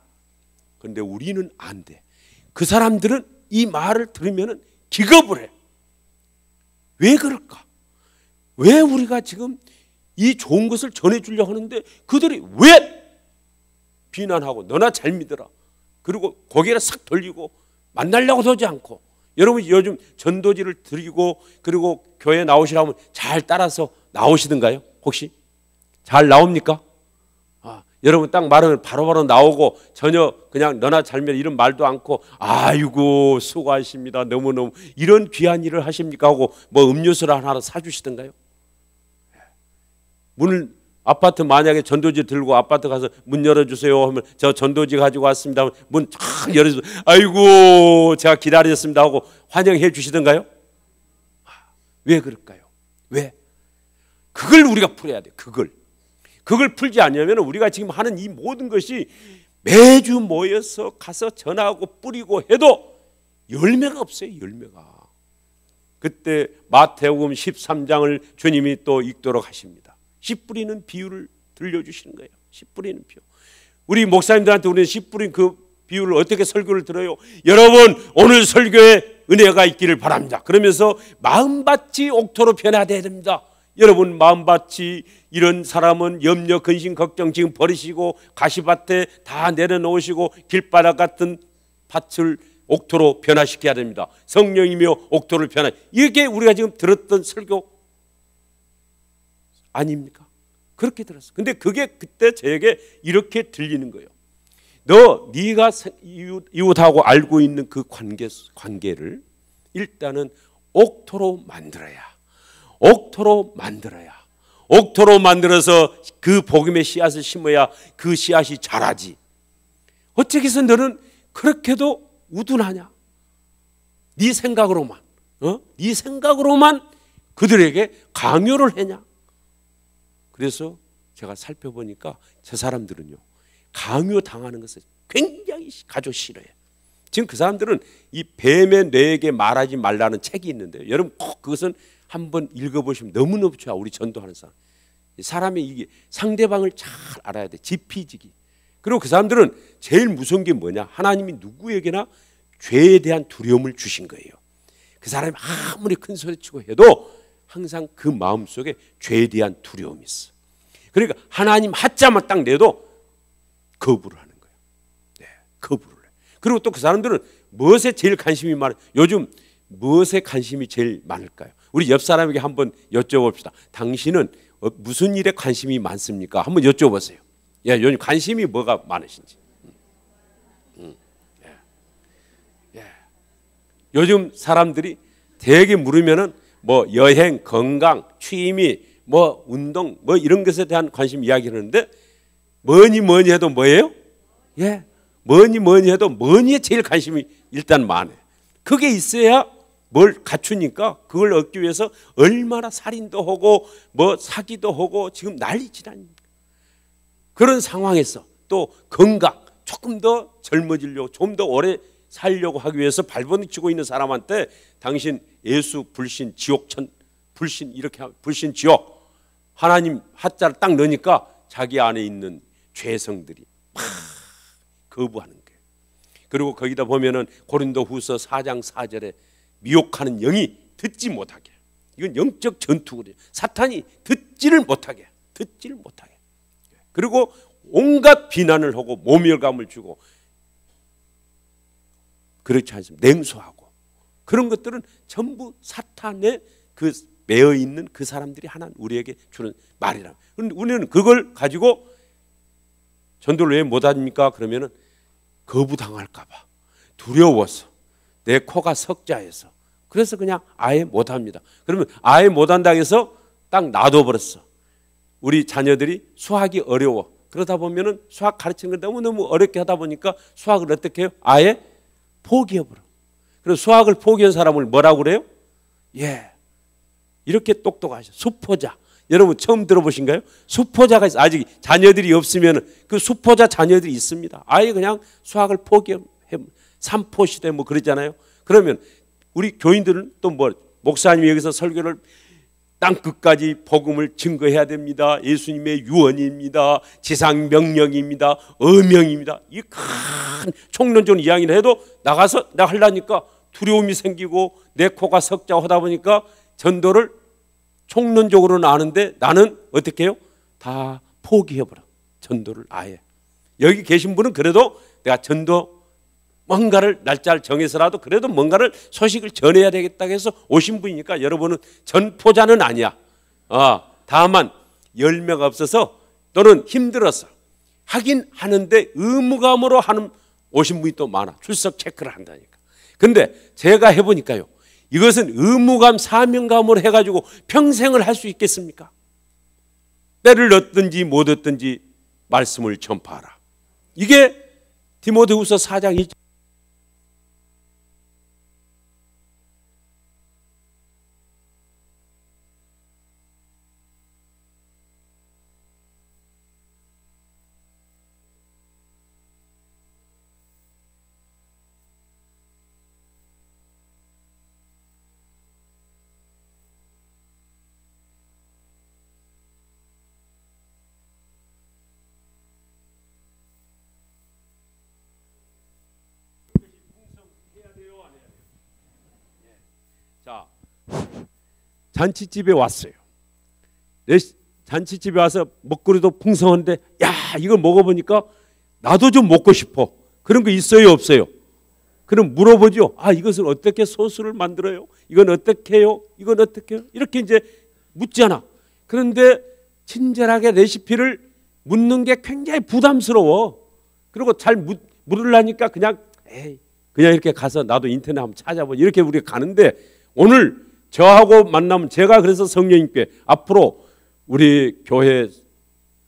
그런데 우리는 안 돼. 그 사람들은 이 말을 들으면 기겁을 해. 왜 그럴까? 왜 우리가 지금 이 좋은 것을 전해주려고 하는데 그들이 왜 비난하고 너나 잘 믿어라. 그리고 고개를 싹 돌리고 만나려고 하지 않고. 여러분 요즘 전도지를 드리고 그리고 교회 나오시라면 잘 따라서 나오시던가요? 혹시? 잘 나옵니까? 여러분 딱 말하면 바로바로 나오고 전혀 그냥 너나 잘 믿어 이런 말도 않고 아이고 수고하십니다. 너무너무 이런 귀한 일을 하십니까? 하고 뭐 음료수를 하나 사주시던가요? 문을 아파트 만약에 전도지 들고 아파트 가서 문 열어주세요 하면 저 전도지 가지고 왔습니다. 문 쫙 열어주세요. 아이고 제가 기다렸습니다 하고 환영해 주시던가요? 왜 그럴까요? 왜? 그걸 우리가 풀어야 돼요. 그걸 풀지 않으면 우리가 지금 하는 이 모든 것이 매주 모여서 가서 전하고 뿌리고 해도 열매가 없어요. 열매가. 그때 마태복음 13장을 주님이 또 읽도록 하십니다. 씨 뿌리는 비유를 들려주시는 거예요. 씨 뿌리는 비유. 우리 목사님들한테 우리는 씨 뿌린 그 비유를 어떻게 설교를 들어요? 여러분 오늘 설교에 은혜가 있기를 바랍니다. 그러면서 마음밭이 옥토로 변화되어야 됩니다. 여러분 마음밭이 이런 사람은 염려 근심 걱정 지금 버리시고 가시밭에 다 내려놓으시고 길바닥 같은 밭을 옥토로 변화시켜야 됩니다. 성령이며 옥토를 변화. 이게 우리가 지금 들었던 설교 아닙니까? 그렇게 들었어. 근데 그게 그때 저에게 이렇게 들리는 거예요. 네가 이웃하고 알고 있는 그 관계를 일단은 옥토로 만들어야. 옥토로 만들어서 그 복음의 씨앗을 심어야 그 씨앗이 자라지. 어떻게 해서 너는 그렇게도 우둔하냐? 네 생각으로만 네 생각으로만 그들에게 강요를 했냐? 그래서 제가 살펴보니까 저 사람들은요 강요 당하는 것을 굉장히 가져 싫어해요. 지금 그 사람들은 이 뱀의 뇌에게 말하지 말라는 책이 있는데요. 여러분 꼭 그것은 한번 읽어보시면 너무너무 좋아. 우리 전도하는 사람. 사람이 이게 상대방을 잘 알아야 돼. 지피지기. 그리고 그 사람들은 제일 무서운 게 뭐냐? 하나님이 누구에게나 죄에 대한 두려움을 주신 거예요. 그 사람이 아무리 큰 소리치고 해도 항상 그 마음속에 죄에 대한 두려움이 있어. 그러니까 하나님 하자만 딱 내도 거부를 하는 거예요. 네, 거부를 해. 그리고 또 그 사람들은 무엇에 제일 관심이 많아요? 요즘 무엇에 관심이 제일 많을까요? 우리 옆 사람에게 한번 여쭤봅시다. 당신은 무슨 일에 관심이 많습니까? 한번 여쭤보세요. 예, 요즘 관심이 뭐가 많으신지. 예. 요즘 사람들이 되게 물으면은 뭐 여행, 건강, 취미, 뭐 운동, 뭐 이런 것에 대한 관심 이야기하는데 뭐니 해도 뭐예요? 예, 뭐니 해도 뭐니에 제일 관심이 일단 많아. 그게 있어야 뭘 갖추니까 그걸 얻기 위해서 얼마나 살인도 하고 뭐 사기도 하고 지금 난리질 아닙니까? 그런 상황에서 또 건강, 조금 더 젊어지려고 좀 더 오래 살려고 하기 위해서 발버둥치고 있는 사람한테 당신 예수 불신 지옥천 불신 이렇게 불신 지옥 하나님 하자를 딱 넣으니까 자기 안에 있는 죄성들이 막 거부하는 거예요. 그리고 거기다 보면은 고린도후서 4장 4절에 미혹하는 영이 듣지 못하게. 이건 영적 전투거든요. 사탄이 듣지를 못하게. 그리고 온갖 비난을 하고 모멸감을 주고 그렇지 않습니다. 냉소하고 그런 것들은 전부 사탄의 그 매여 있는 그 사람들이 하나님 우리에게 주는 말이라. 그런데 우리는 그걸 가지고 전도를 왜 못합니까? 그러면은 거부당할까 봐 두려워서 내 코가 석자해서 그래서 그냥 아예 못합니다. 그러면 아예 못한다고 해서 딱 놔둬버렸어. 우리 자녀들이 수학이 어려워. 그러다 보면은 수학 가르치는 걸 너무너무 어렵게 하다 보니까 수학을 어떻게 해요? 아예 포기해버려. 그래서 수학을 포기한 사람을 뭐라고 그래요? 예, 이렇게 똑똑하셔. 수포자. 여러분 처음 들어보신가요? 수포자가 있어. 아직 자녀들이 없으면 그 수포자 자녀들이 있습니다. 아예 그냥 수학을 포기해. 삼포시대 뭐 그러잖아요. 그러면 우리 교인들은 또 뭐 목사님이 여기서 설교를 땅끝까지 복음을 증거해야 됩니다. 예수님의 유언입니다. 지상 명령입니다. 어명입니다. 이 큰 총론적인 이야기를 해도 나가서 나 하려니까 두려움이 생기고 내 코가 석자하다 보니까 전도를 총론적으로는 아는데 나는 어떻게 해요? 다 포기해버려. 전도를 아예. 여기 계신 분은 그래도 내가 전도 뭔가를 날짜를 정해서라도 그래도 뭔가를 소식을 전해야 되겠다고 해서 오신 분이니까 여러분은 전포자는 아니야. 다만 열매가 없어서 또는 힘들어서 하긴 하는데 의무감으로 하는 오신 분이 또 많아. 출석 체크를 한다니까. 근데 제가 해보니까요. 이것은 의무감, 사명감으로 해가지고 평생을 할 수 있겠습니까? 때를 얻든지 못 얻든지 말씀을 전파하라. 이게 디모데후서 4장 2절. 자, 잔치집에 왔어요. 잔치집에 와서 먹거리도 풍성한데 야 이걸 먹어보니까 나도 좀 먹고 싶어. 그런 거 있어요 없어요? 그럼 물어보죠. 이것을 어떻게 소스를 만들어요? 이건 어떻게 해요? 이건 어떻게 해요? 이렇게 이제 묻잖아. 그런데 친절하게 레시피를 묻는 게 굉장히 부담스러워. 그리고 잘 물으려니까 그냥 이렇게 가서 나도 인터넷 한번 찾아보자 이렇게 우리가 가는데 오늘 저하고 만나면 제가 그래서 성령님께 앞으로 우리 교회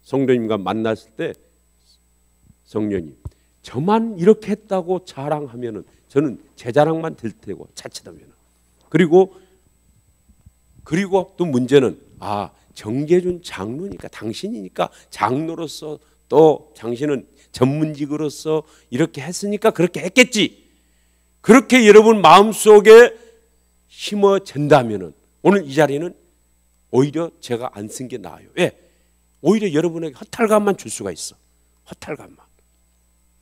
성도님과 만났을 때 성령님 저만 이렇게 했다고 자랑하면은 저는 제 자랑만 될 테고 자칫하면 그리고 또 문제는 정계준 장로니까 당신이니까 장로로서 또 당신은 전문직으로서 이렇게 했으니까 그렇게 했겠지. 그렇게 여러분 마음속에 심어진다면은 오늘 이 자리는 오히려 제가 안 쓴 게 나아요. 왜? 오히려 여러분에게 허탈감만 줄 수가 있어. 허탈감만.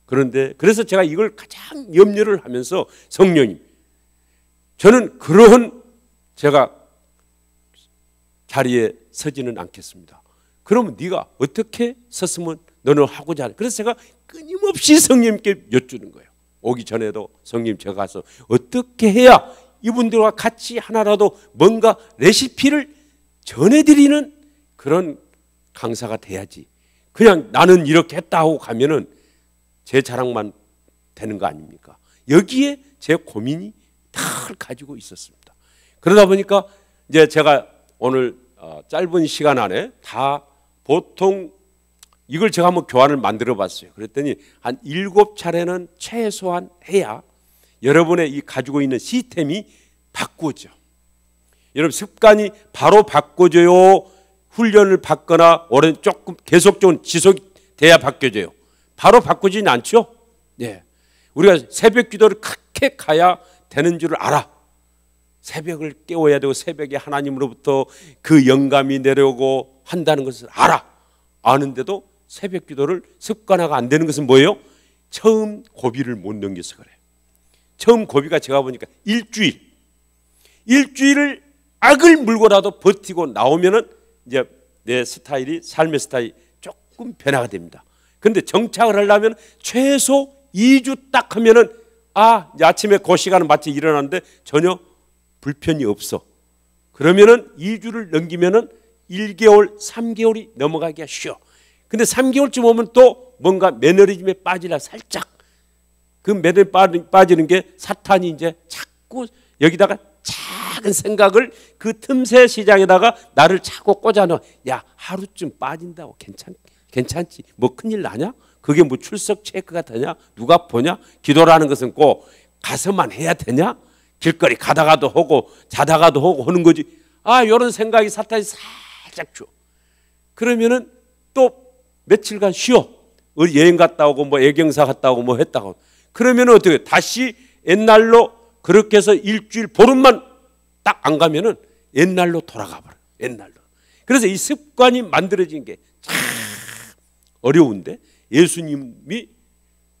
그런데 그래서 제가 이걸 가장 염려를 하면서 성령님 저는 그러한 제가 자리에 서지는 않겠습니다. 그러면 네가 어떻게 섰으면 너는 하고자 하는. 그래서 제가 끊임없이 성령님께 여쭈는 거예요. 오기 전에도 성령님 제가 가서 어떻게 해야 이분들과 같이 하나라도 뭔가 레시피를 전해드리는 그런 강사가 돼야지. 그냥 나는 이렇게 했다 하고 가면은 제 자랑만 되는 거 아닙니까? 여기에 제 고민이 다 가지고 있었습니다. 그러다 보니까 이제 제가 오늘 짧은 시간 안에 다 보통 이걸 제가 한번 교환을 만들어 봤어요. 그랬더니 한 7차례는 최소한 해야 여러분의 이 가지고 있는 시스템이 바꾸어져. 여러분 습관이 바로 바꿔져요? 훈련을 받거나 오랜 조금 계속적으로 지속돼야 바뀌어져요? 바로 바꾸지는 않죠? 예. 우리가 새벽 기도를 그렇게 가야 되는 줄을 알아. 새벽을 깨워야 되고 새벽에 하나님으로부터 그 영감이 내려오고 한다는 것을 알아. 아는데도 새벽 기도를 습관화가 안 되는 것은 뭐예요? 처음 고비를 못 넘겨서 그래. 처음 고비가 제가 보니까 일주일을 악을 물고라도 버티고 나오면은 이제 내 스타일이, 삶의 스타일이 조금 변화가 됩니다. 그런데 정착을 하려면 최소 2주 딱 하면은 아침에 그 시간은 마치 일어나는데 전혀 불편이 없어. 그러면은 2주를 넘기면은 1개월, 3개월이 넘어가기가 쉬워. 근데 3개월쯤 오면 또 뭔가 매너리즘에 빠지라 살짝. 그 매너리즘에 빠지는 게 사탄이 이제 자꾸 여기다가 작은 생각을 그 틈새 시장에다가 나를 자꾸 꽂아넣어. 야, 하루쯤 빠진다고 괜찮지? 뭐 큰일 나냐? 그게 뭐 출석 체크가 되냐? 누가 보냐? 기도라는 것은 꼭 가서만 해야 되냐? 길거리 가다가도 하고 자다가도 하고 하는 거지. 이런 생각이 사탄이 살짝 줘. 그러면은 또 며칠간 쉬어. 여행 갔다 오고 뭐 애경사 갔다 오고 뭐 했다고. 그러면은 어떻게 다시 옛날로 그렇게 해서 일주일 보름만 딱 안 가면은 옛날로 돌아가 버려. 옛날로. 그래서 이 습관이 만들어진 게 참 어려운데 예수님이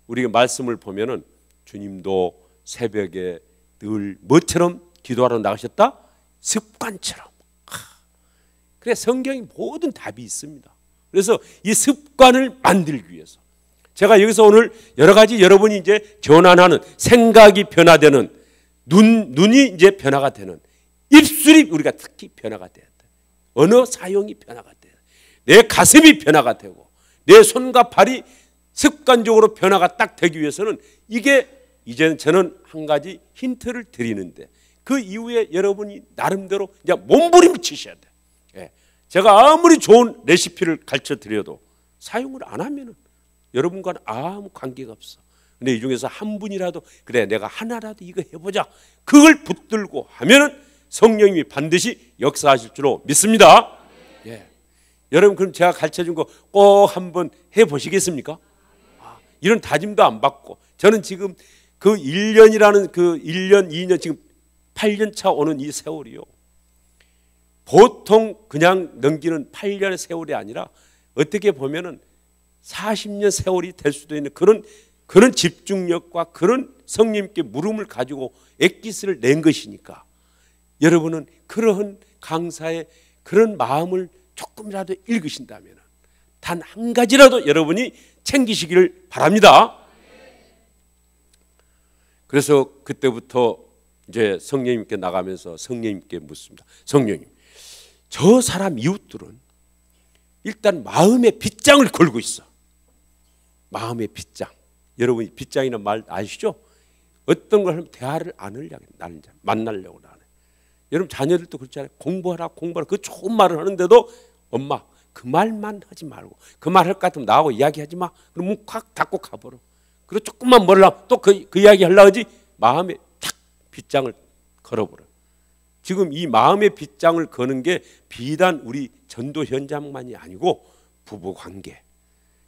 우리가 말씀을 보면은 주님도 새벽에 늘 뭐처럼 기도하러 나가셨다? 습관처럼. 그래 성경이 모든 답이 있습니다. 그래서 이 습관을 만들기 위해서 제가 여기서 오늘 여러 가지 여러분이 이제 전환하는 생각이 변화되는 눈이 이제 변화가 되는 입술이 우리가 특히 변화가 돼야 돼. 언어 사용이 변화가 돼야 돼. 내 가슴이 변화가 되고 내 손과 발이 습관적으로 변화가 딱 되기 위해서는 이게 이제는 저는 한 가지 힌트를 드리는데 그 이후에 여러분이 나름대로 이제 몸부림을 치셔야 돼. 예. 제가 아무리 좋은 레시피를 가르쳐 드려도 사용을 안 하면은 여러분과는 아무 관계가 없어. 근데 이 중에서 한 분이라도 그래 내가 하나라도 이거 해보자 그걸 붙들고 하면은 성령님이 반드시 역사하실 줄로 믿습니다. 예. 여러분 그럼 제가 가르쳐준 거 꼭 한번 해보시겠습니까? 이런 다짐도 안 받고 저는 지금 그 1년이라는 그 1년 2년 지금 8년 차 오는 이 세월이요. 보통 그냥 넘기는 8년의 세월이 아니라 어떻게 보면은 40년 세월이 될 수도 있는 그런 집중력과 그런 성령님께 물음을 가지고 액기스를 낸 것이니까 여러분은 그러한 강사의 그런 마음을 조금이라도 읽으신다면 단 한 가지라도 여러분이 챙기시기를 바랍니다. 그래서 그때부터 이제 성령님께 나가면서 성령님께 묻습니다. 성령님, 저 사람 이웃들은 일단 마음의 빗장을 걸고 있어. 마음의 빗장. 여러분이 빗장이라는 말 아시죠? 어떤 걸 하면 대화를 안 하려고 만나려고 하네. 여러분 자녀들도 그렇잖아요. 공부하라 그 좋은 말을 하는데도 엄마 그 말만 하지 말고 그 말 할 것 같으면 나하고 이야기하지 마. 그럼 문 콱 닫고 가버려. 그리고 조금만 멀라 또 그 이야기 하려고 하지 마음에 탁 빗장을 걸어버려. 지금 이 마음의 빗장을 거는 게 비단 우리 전도 현장만이 아니고 부부 관계,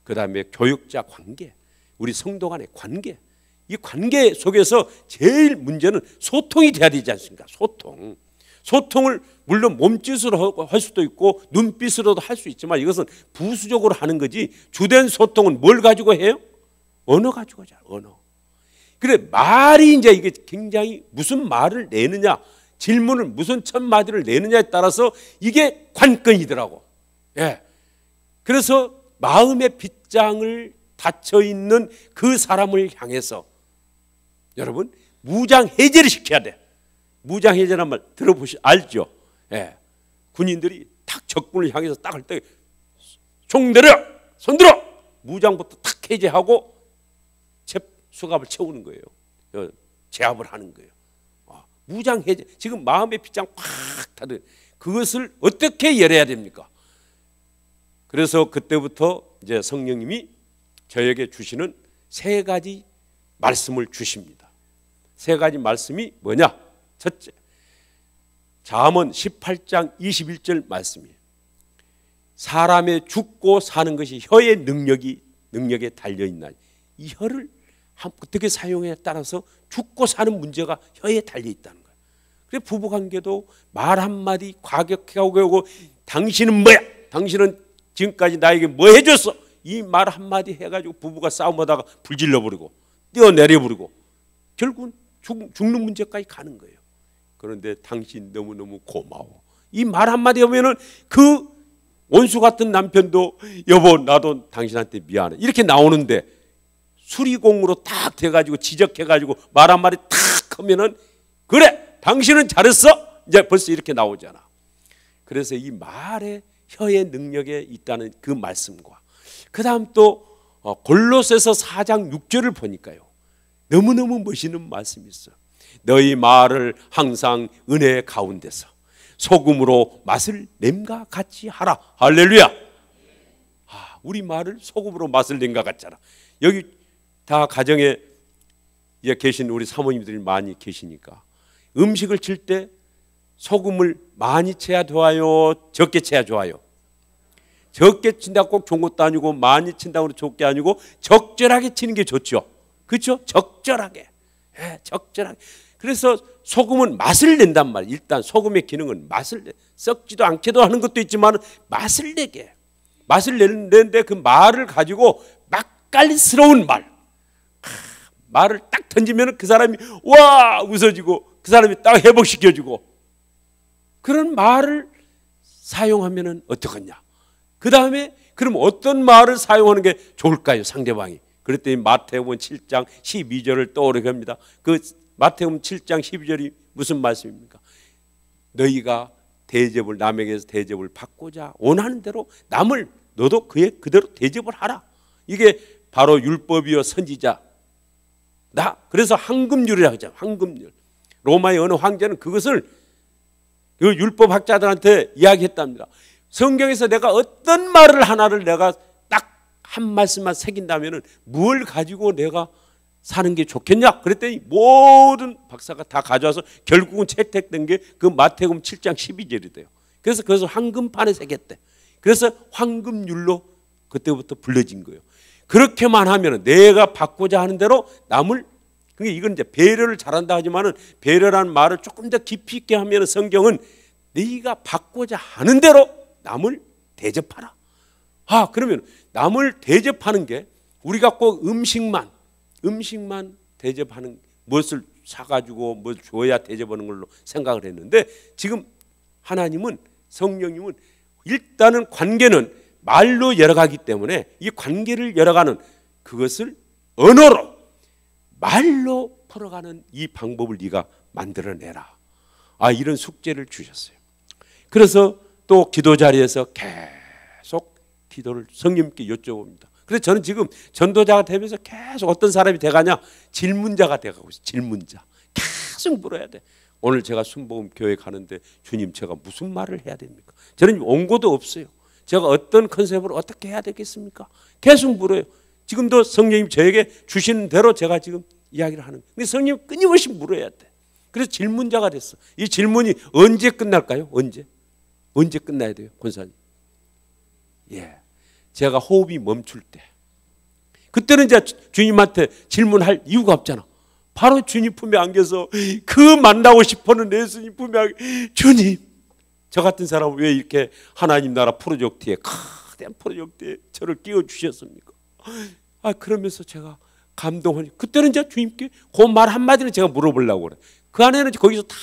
그 다음에 교육자 관계, 우리 성도 간의 관계, 이 관계 속에서 제일 문제는 소통이 돼야 되지 않습니까? 소통을 물론 몸짓으로 할 수도 있고 눈빛으로도 할 수 있지만 이것은 부수적으로 하는 거지 주된 소통은 뭘 가지고 해요? 언어 가지고 하잖아. 언어. 그래 말이 이제 이게 굉장히 무슨 말을 내느냐, 질문을 무슨 첫 마디를 내느냐에 따라서 이게 관건이더라고. 예. 그래서 마음의 빗장을 닫혀 있는 그 사람을 향해서 여러분 무장 해제를 시켜야 돼. 무장 해제란 말 알죠? 예. 군인들이 탁 적군을 향해서 딱 할 때 총 내려, 손 들어. 무장부터 탁 해제하고 수갑을 채우는 거예요. 제압을 하는 거예요. 무장 해제. 지금 마음의 빗장 꽉 닫은 그것을 어떻게 열어야 됩니까? 그래서 그때부터 이제 성령님이 저에게 주시는 세 가지 말씀을 주십니다. 세 가지 말씀이 뭐냐? 첫째, 잠언 18장 21절 말씀이에요. 사람의 죽고 사는 것이 혀의 능력에 달려있나. 이 혀를 어떻게 사용에 따라서 죽고 사는 문제가 혀에 달려있다는 거예요. 그래서 부부관계도 말 한마디 과격하고 당신은 뭐야? 당신은 지금까지 나에게 뭐 해줬어? 이 말 한마디 해가지고 부부가 싸움하다가 불질러버리고 뛰어내려버리고 결국은 죽는 문제까지 가는 거예요. 그런데 당신 너무너무 고마워. 이 말 한마디 하면은 그 원수 같은 남편도 여보 나도 당신한테 미안해 이렇게 나오는데 수리공으로 딱 돼가지고 지적해가지고 말 한마디 탁 하면은 그래 당신은 잘했어 이제 벌써 이렇게 나오잖아. 그래서 이 말에 혀의 능력에 있다는 그 말씀과 그 다음 또 골로새서 4장 6절을 보니까요 너무너무 멋있는 말씀이 있어요. 너희 말을 항상 은혜 가운데서 소금으로 맛을 냄과 같이 하라. 할렐루야. 우리 말을 소금으로 맛을 냄과 같잖아. 여기 다 가정에 계신 우리 사모님들이 많이 계시니까 음식을 칠 때 소금을 많이 쳐야 좋아요? 적게 쳐야 좋아요? 적게 친다고 꼭 좋은 것도 아니고 많이 친다고 좋게 아니고 적절하게 치는 게 좋죠. 그렇죠? 적절하게. 적절하게. 그래서 소금은 맛을 낸단 말이에요. 일단 소금의 기능은 맛을 내. 썩지도 않게도 하는 것도 있지만 맛을 내게. 맛을 내는데 그 말을 가지고 맛깔스러운 말. 말을 딱 던지면 그 사람이 와 웃어지고 그 사람이 딱 회복시켜주고 그런 말을 사용하면 어떡하냐. 그 다음에 그럼 어떤 말을 사용하는 게 좋을까요? 상대방이. 그랬더니 마태복음 7장 12절을 떠오르게 합니다. 그 마태복음 7장 12절이 무슨 말씀입니까? 너희가 대접을 남에게서 대접을 받고자 원하는 대로 남을 너도 그대로 대접을 하라. 이게 바로 율법이요 선지자. 그래서 황금률이라고 하죠. 황금률. 로마의 어느 황제는 그것을 그 율법학자들한테 이야기했답니다. 성경에서 내가 어떤 말을 하나를 내가 딱 한 말씀만 새긴다면은 뭘 가지고 내가 사는 게 좋겠냐? 그랬더니 모든 박사가 다 가져와서 결국은 채택된 게 그 마태복음 7장 12절이 돼요. 그래서 그것을 황금판에 새겼대. 그래서 황금률로 그때부터 불려진 거예요. 그렇게만 하면은 내가 받고자 하는 대로 남을 그러니까 이건 이제 배려를 잘한다 하지만은 배려라는 말을 조금 더 깊이 있게 하면은 성경은 네가 받고자 하는 대로 남을 대접하라. 그러면 남을 대접하는 게 우리가 꼭 음식만 대접하는 무엇을 사가지고 뭘 줘야 대접하는 걸로 생각을 했는데 지금 하나님은 성령님은 일단은 관계는 말로 열어가기 때문에 이 관계를 열어가는 그것을 언어로 말로 풀어가는 이 방법을 네가 만들어내라. 이런 숙제를 주셨어요. 그래서 또 기도 자리에서 계속 기도를 성령님께 여쭤봅니다. 그래서 저는 지금 전도자가 되면서 계속 어떤 사람이 돼가냐 질문자가 돼가고 있어요. 질문자. 계속 물어야 돼. 오늘 제가 순복음 교회 가는데 주님 제가 무슨 말을 해야 됩니까? 저는 원고도 없어요. 제가 어떤 컨셉으로 어떻게 해야 되겠습니까? 계속 물어요. 지금도 성령님 저에게 주시는 대로 제가 지금 이야기를 하는 거예요. 근데 성령님 끊임없이 물어야 돼. 그래서 질문자가 됐어. 이 질문이 언제 끝날까요? 언제 끝나야 돼요, 권사님? 제가 호흡이 멈출 때. 그때는 이제 주님한테 질문할 이유가 없잖아. 바로 주님 품에 안겨서 그 만나고 싶어하는 예수님 품에 주님, 저 같은 사람은 왜 이렇게 하나님 나라 프로젝트에 거대한 프로젝트에 저를 끼워 주셨습니까? 그러면서 제가 감동하니 그때는 이제 주님께 그 말 한마디는 제가 물어보려고 그래. 그 안에는 거기서 다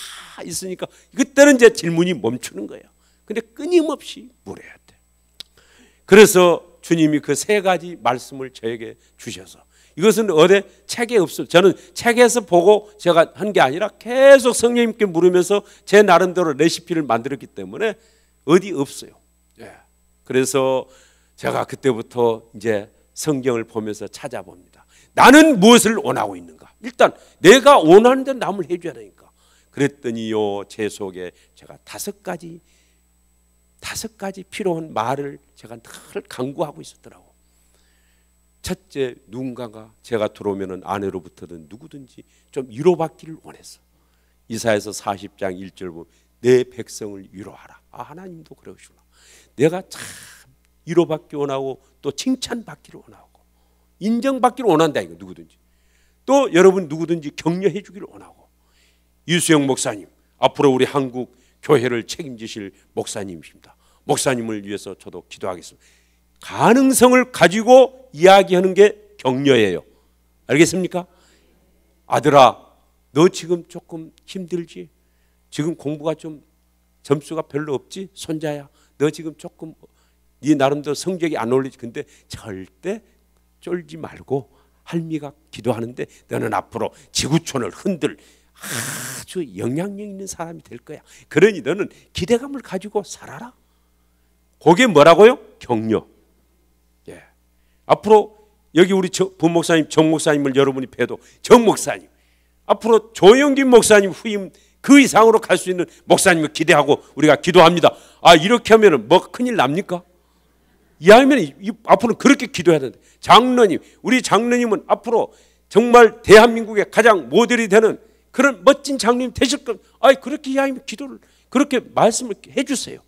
있으니까 그때는 이제 질문이 멈추는 거예요. 근데 끊임없이 물어야 돼. 그래서 주님이 그 세 가지 말씀을 저에게 주셔서 이것은 어디 책에 없어요. 저는 책에서 보고 제가 한 게 아니라 계속 성령님께 물으면서 제 나름대로 레시피를 만들었기 때문에 어디 없어요. 그래서 제가 그때부터 이제 성경을 보면서 찾아봅니다. 나는 무엇을 원하고 있는가? 일단 내가 원하는 대로 남을 해줘야 되니까. 그랬더니요 제 속에 제가 5가지 5가지 필요한 말을 제가 늘 강구하고 있었더라고. 첫째, 누군가가 제가 들어오면 아내로부터든 누구든지 좀 위로받기를 원했어. 이사야서 40장 1절 보면 내 백성을 위로하라. 하나님도 그러시구나. 내가 참 위로받기 원하고 또 칭찬받기를 원하고 인정받기를 원한다. 이거 누구든지. 또 여러분 누구든지 격려해 주기를 원하고. 이수영 목사님, 앞으로 우리 한국 교회를 책임지실 목사님이십니다. 목사님을 위해서 저도 기도하겠습니다. 가능성을 가지고 이야기하는 게 격려예요. 알겠습니까? 아들아, 너 지금 조금 힘들지? 지금 공부가 좀 점수가 별로 없지? 손자야, 너 지금 조금 네 나름대로 성적이 안 올리지? 근데 절대 쫄지 말고 할미가 기도하는데 너는 앞으로 지구촌을 흔들 아주 영향력 있는 사람이 될 거야. 그러니 너는 기대감을 가지고 살아라. 그게 뭐라고요? 격려. 예. 앞으로 여기 우리 부목사님, 정 목사님을 여러분이 뵈도 정 목사님, 앞으로 조영진 목사님 후임 그 이상으로 갈 수 있는 목사님을 기대하고 우리가 기도합니다. 이렇게 하면 뭐 큰일 납니까? 이하면 앞으로 그렇게 기도해야 된다. 장로님, 우리 장로님은 앞으로 정말 대한민국의 가장 모델이 되는 그런 멋진 장로님 되실 겁니다. 그렇게 이야기하면 기도를 그렇게 말씀을 해주세요.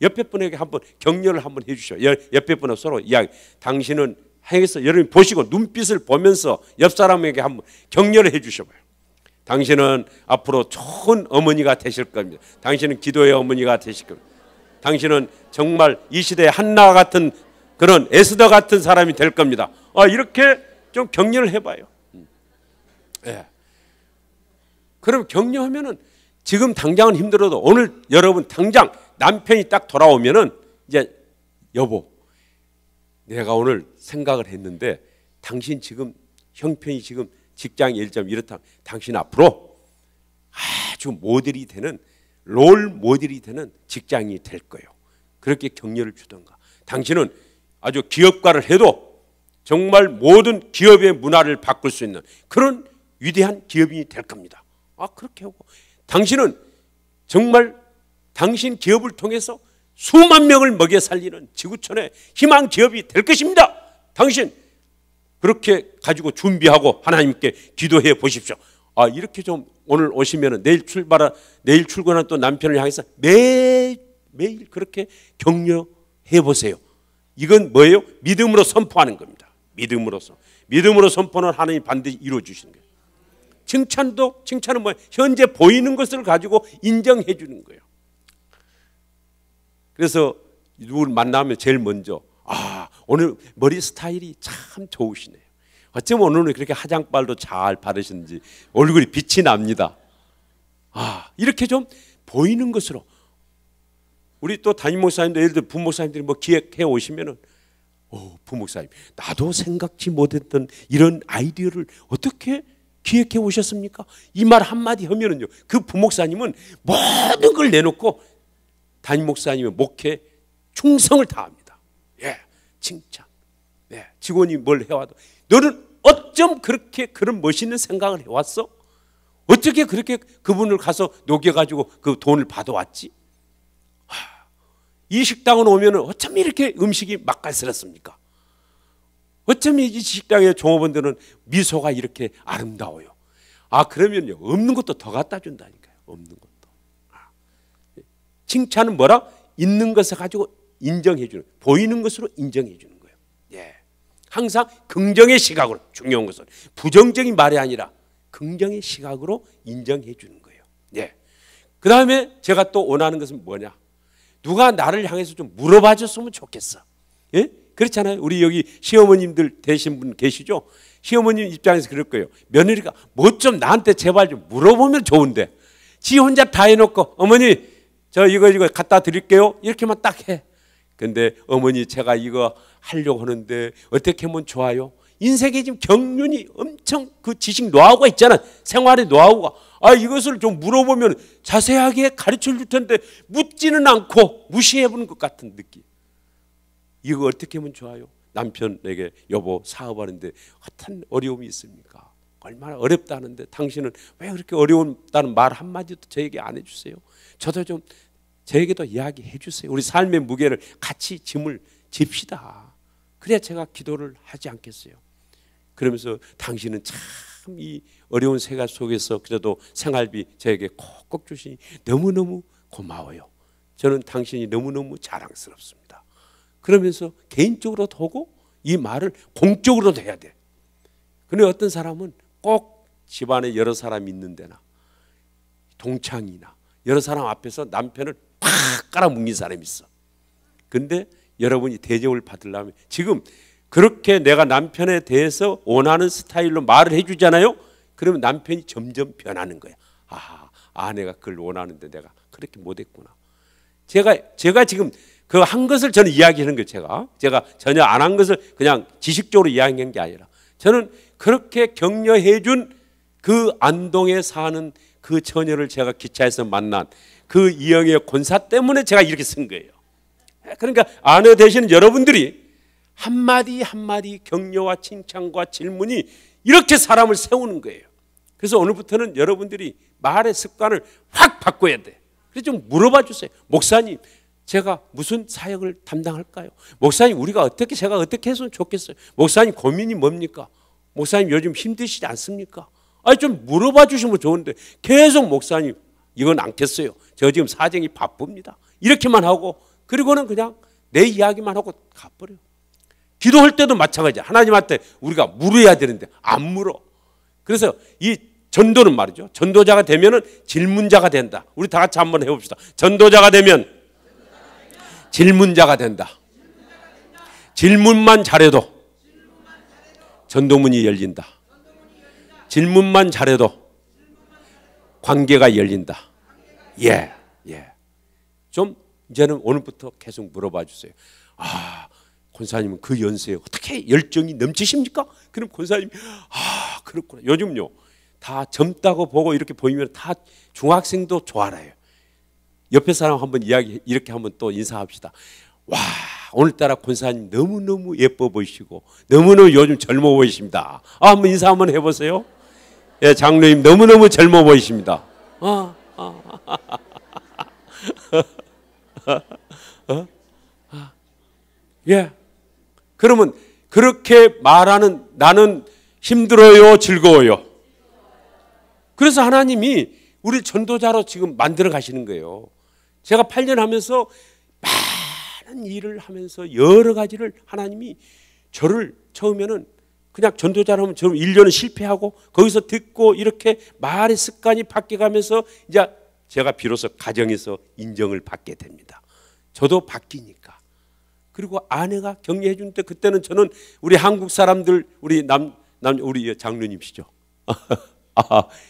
옆에 분에게 한번 격려를 한번 해주셔. 옆에 분하고 서로 이야기. 당신은 행해서 여러분 보시고 눈빛을 보면서 옆 사람에게 한번 격려를 해주셔봐요. 당신은 앞으로 좋은 어머니가 되실 겁니다. 당신은 기도의 어머니가 되실 겁니다. 당신은 정말 이 시대의 한나 같은 그런 에스더 같은 사람이 될 겁니다. 이렇게 좀 격려를 해봐요. 예. 그럼 격려하면은 지금 당장은 힘들어도 오늘 여러분 당장 남편이 딱 돌아오면은 이제 여보, 내가 오늘 생각을 했는데 당신 지금 형편이 지금 직장 일점 이렇다. 당신 앞으로 아주 모델이 되는 롤 모델이 되는 직장인이 될 거예요. 그렇게 격려를 주던가. 당신은 아주 기업가를 해도 정말 모든 기업의 문화를 바꿀 수 있는 그런 위대한 기업인이 될 겁니다. 그렇게 하고 당신은 정말 당신 기업을 통해서 수만 명을 먹여 살리는 지구촌의 희망 기업이 될 것입니다. 당신 그렇게 가지고 준비하고 하나님께 기도해 보십시오. 이렇게 좀 오늘 오시면은 내일 출근한 또 남편을 향해서 매일 그렇게 격려해 보세요. 이건 뭐예요? 믿음으로 선포하는 겁니다. 믿음으로 선포는 하나님 반드시 이루어 주시는 거예요. 칭찬은 뭐예요? 현재 보이는 것을 가지고 인정해 주는 거예요. 그래서 누구를 만나면 제일 먼저 오늘 머리 스타일이 참 좋으시네요. 어쩌면 오늘은 그렇게 화장빨도 잘 바르시는지 얼굴이 빛이 납니다. 이렇게 좀 보이는 것으로 우리 또 담임 목사님도 예를 들어 부목사님들이 뭐 기획해 오시면은 부목사님, 나도 생각지 못했던 이런 아이디어를 어떻게 기획해 오셨습니까? 이 말 한마디 하면은요, 그 부목사님은 모든 걸 내놓고 담임 목사님의 목회에 충성을 다합니다. 칭찬. 직원이 뭘 해와도 너는 어쩜 그렇게 그런 멋있는 생각을 해왔어? 어떻게 그렇게 그분을 가서 녹여가지고 그 돈을 받아왔지? 이 식당은 오면 어쩜 이렇게 음식이 맛깔스럽습니까? 어쩜 이 식당의 종업원들은 미소가 이렇게 아름다워요? 그러면요, 없는 것도 더 갖다 준다니까요. 없는 것도. 칭찬은 뭐라? 있는 것을 가지고 인정해 주는, 보이는 것으로 인정해 주는 거예요. 항상 긍정의 시각으로, 중요한 것은 부정적인 말이 아니라 긍정의 시각으로 인정해 주는 거예요. 그 다음에 제가 또 원하는 것은 뭐냐? 누가 나를 향해서 좀 물어봐 줬으면 좋겠어. 그렇잖아요. 우리 여기 시어머님들 되신 분 계시죠? 시어머님 입장에서 그럴 거예요. 며느리가 뭐 좀 나한테 제발 좀 물어보면 좋은데 지 혼자 다 해놓고 어머니 저 이거 갖다 드릴게요 이렇게만 딱 해. 근데 어머니 제가 이거 하려고 하는데 어떻게 하면 좋아요? 인생에 지금 경륜이 엄청 그 지식 노하우가 있잖아. 생활의 노하우가. 이것을 좀 물어보면 자세하게 가르쳐 줄 텐데 묻지는 않고 무시해보는 것 같은 느낌. 이거 어떻게 하면 좋아요? 남편에게 여보 사업하는데 어떤 어려움이 있습니까? 얼마나 어렵다는데 당신은 왜 그렇게 어려웠다는 말 한마디도 저에게 안 해주세요? 저도 좀 저에게도 이야기해 주세요. 우리 삶의 무게를 같이 짐을 집시다. 그래야 제가 기도를 하지 않겠어요. 그러면서 당신은 참 이 어려운 생활 속에서 그래도 생활비 저에게 콕콕 주시니 너무너무 고마워요. 저는 당신이 너무너무 자랑스럽습니다. 그러면서 개인적으로도 하고 이 말을 공적으로도 해야 돼. 그런데 어떤 사람은 꼭 집안에 여러 사람이 있는 데나 동창이나 여러 사람 앞에서 남편을 팍 깔아뭉긴 사람이 있어. 근데 여러분이 대접을 받으려면 지금 그렇게 내가 남편에 대해서 원하는 스타일로 말을 해주잖아요. 그러면 남편이 점점 변하는 거야. 아, 아내가 그걸 원하는데 내가 그렇게 못했구나. 제가 지금 그 한 것을 저는 이야기하는 거예요. 제가 전혀 안 한 것을 그냥 지식적으로 이야기한 게 아니라 저는 그렇게 격려해 준 그 안동에 사는 그 처녀를 제가 기차에서 만난 그 이영애 권사 때문에 제가 이렇게 쓴 거예요. 그러니까 아내 되시는 여러분들이 한마디 한마디 격려와 칭찬과 질문이 이렇게 사람을 세우는 거예요. 그래서 오늘부터는 여러분들이 말의 습관을 확 바꿔야 돼. 그래서 좀 물어봐 주세요. 목사님, 제가 무슨 사역을 담당할까요? 목사님, 제가 어떻게 했으면 좋겠어요? 목사님, 고민이 뭡니까? 목사님, 요즘 힘드시지 않습니까? 아니, 좀 물어봐 주시면 좋은데 계속 목사님, 이건 않겠어요. 저 지금 사정이 바쁩니다. 이렇게만 하고 그리고는 그냥 내 이야기만 하고 가버려요. 기도할 때도 마찬가지야. 하나님한테 우리가 물어야 되는데 안 물어. 그래서 이 전도는 말이죠. 전도자가 되면은 질문자가 된다. 우리 다 같이 한번 해봅시다. 전도자가 되면 질문자가 된다. 질문만 잘해도 전도문이 열린다. 질문만 잘해도 관계가 열린다. 예. 좀 이제는 오늘부터 계속 물어봐 주세요. 아, 권사님은 그 연세에 어떻게 열정이 넘치십니까? 그럼 권사님이 그렇구나. 요즘요 다 젊다고 보고 이렇게 보이면 다 중학생도 좋아라요. 옆에 사람 한번 이렇게 한번 또 인사합시다. 와, 오늘따라 권사님 너무너무 예뻐 보이시고 너무너무 요즘 젊어 보이십니다. 한번 인사 한번 해보세요. 예, 장로님 너무너무 젊어 보이십니다. 예. 그러면 그렇게 말하는 나는 힘들어요, 즐거워요? 그래서 하나님이 우리 전도자로 지금 만들어 가시는 거예요. 제가 8년 하면서 많은 일을 하면서 여러 가지를 하나님이 저를 처음에는 그냥 전도자로 하면 저는 1년은 실패하고 거기서 듣고 이렇게 말의 습관이 바뀌어가면서 이제 제가 비로소 가정에서 인정을 받게 됩니다. 저도 바뀌니까. 그리고 아내가 격려해 줄 때 그때는 저는 우리 한국 사람들 우리 우리 장로님이시죠.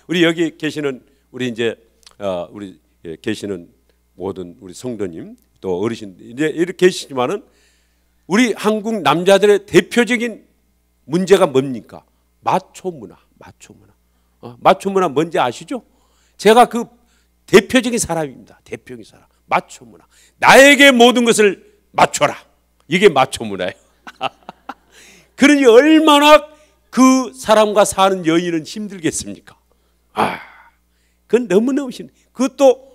우리 여기 계시는 우리 이제 우리 계시는 모든 우리 성도님 또 어르신 이제 이렇게 계시지만은 우리 한국 남자들의 대표적인 문제가 뭡니까? 마초 문화. 마초 문화 뭔지 아시죠? 제가 그 대표적인 사람입니다. 대표적인 사람. 마초 문화. 나에게 모든 것을 맞춰라. 이게 마초 문화예요. 그러니 얼마나 그 사람과 사는 여인은 힘들겠습니까? 그건 너무너무 힘들어. 그것도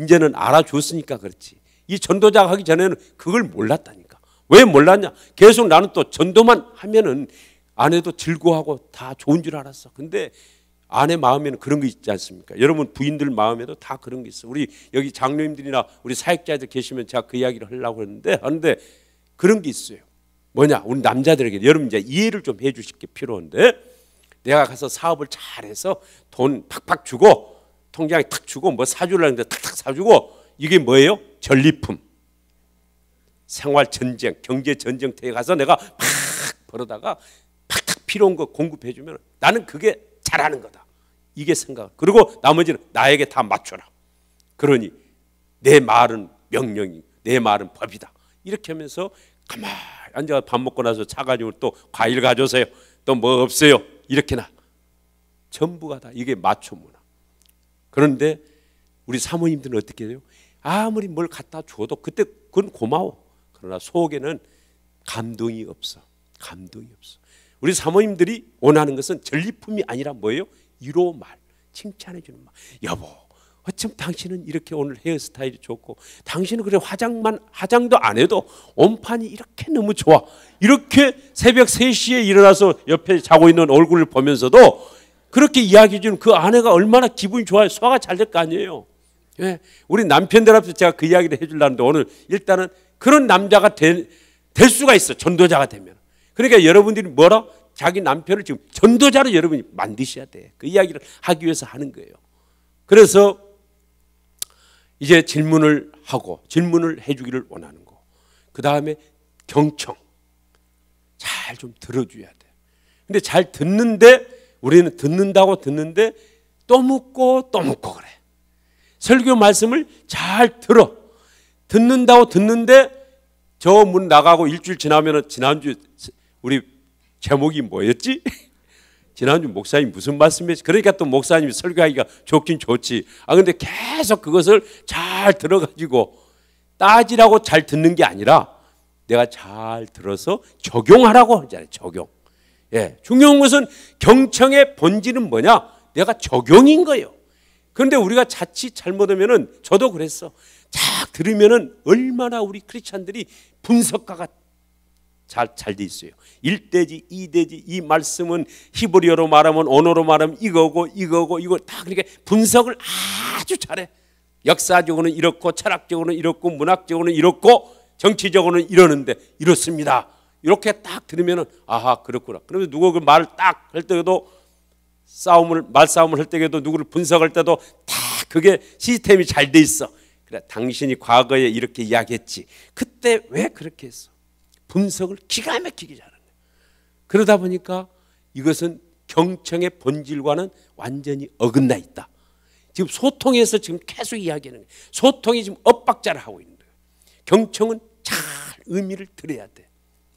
이제는 알아줬으니까 그렇지. 이 전도자가 하기 전에는 그걸 몰랐다니까. 왜 몰랐냐? 계속 나는 또 전도만 하면은 아내도 즐거워하고 다 좋은 줄 알았어. 근데 아내 마음에는 그런 거 있지 않습니까? 여러분 부인들 마음에도 다 그런 게 있어. 우리 여기 장로님들이나 우리 사역자들 계시면 제가 그 이야기를 하려고 하는데 그런 게 있어요. 뭐냐? 우리 남자들에게 여러분 이제 이해를 좀 해주실 게 필요한데 내가 가서 사업을 잘해서 돈 팍팍 주고 통장에 탁 주고 뭐 사주려는데 탁탁 사주고 이게 뭐예요? 전리품. 생활 전쟁, 경제 전쟁터에 가서 내가 팍 벌어다가 팍탁 필요한 거 공급해주면 나는 그게 잘하는 거다. 이게 생각. 그리고 나머지는 나에게 다 맞춰라. 그러니 내 말은 명령이, 내 말은 법이다. 이렇게 하면서 가만히 앉아 밥 먹고 나서 차 가지고 또 과일 가져오세요. 또 뭐 없어요. 이렇게나 전부가 다 이게 마초 문화. 그런데 우리 사모님들은 어떻게 해요? 아무리 뭘 갖다 줘도 그때 그건 고마워. 그러나 속에는 감동이 없어. 감동이 없어. 우리 사모님들이 원하는 것은 전리품이 아니라 뭐예요? 위로 말, 칭찬해 주는 말. 여보, 어쩜 당신은 이렇게 오늘 헤어스타일이 좋고, 당신은 그래 화장도 안 해도 온판이 이렇게 너무 좋아. 이렇게 새벽 3시에 일어나서 옆에 자고 있는 얼굴을 보면서도 그렇게 이야기해 주는 그 아내가 얼마나 기분이 좋아요. 소화가 잘 될 거 아니에요. 예. 우리 남편들 앞에서 제가 그 이야기를 해주려는데, 오늘 일단은 그런 남자가 될 수가 있어. 전도자가 되면. 그러니까 여러분들이 뭐라? 자기 남편을 지금 전도자로 여러분이 만드셔야 돼. 그 이야기를 하기 위해서 하는 거예요. 그래서 이제 질문을 하고 질문을 해주기를 원하는 거. 그 다음에 경청. 잘 좀 들어줘야 돼. 근데 잘 듣는데, 우리는 듣는데 또 묻고 또 묻고 그래. 설교 말씀을 잘 들어. 듣는다고 듣는데 저 문 나가고 일주일 지나면, 지난주 우리 제목이 뭐였지? 지난주 목사님 무슨 말씀이었지? 그러니까 또 목사님이 설교하기가 좋긴 좋지. 근데 계속 그것을 잘 들어가지고 따지라고 잘 듣는 게 아니라 내가 잘 들어서 적용하라고 하잖아요. 적용. 예, 중요한 것은 경청의 본질은 뭐냐? 내가 적용인 거예요. 그런데 우리가 자칫 잘못하면은, 저도 그랬어. 쫙 들으면은 얼마나 우리 크리스찬들이 분석가가 잘 돼 있어요. 1대지 2대지, 이 말씀은 히브리어로 말하면, 언어로 말하면 이거 다, 그러니까 분석을 아주 잘해. 역사적으로는 이렇고, 철학적으로는 이렇고, 문학적으로는 이렇고, 정치적으로는 이러는데 이렇습니다. 이렇게 딱 들으면은 아하, 그렇구나. 그러면 누구 그 말을 딱 할 때도, 말싸움을 할 때에도, 누구를 분석할 때도 다 그게 시스템이 잘 돼 있어. 그래, 당신이 과거에 이렇게 이야기했지. 그때 왜 그렇게 했어? 분석을 기가 막히게 잘하는 거예요. 그러다 보니까 이것은 경청의 본질과는 완전히 어긋나 있다. 지금 소통에서 지금 계속 이야기하는 거예요. 소통이 지금 엇박자를 하고 있는 거예요. 경청은 잘 의미를 들어야 돼.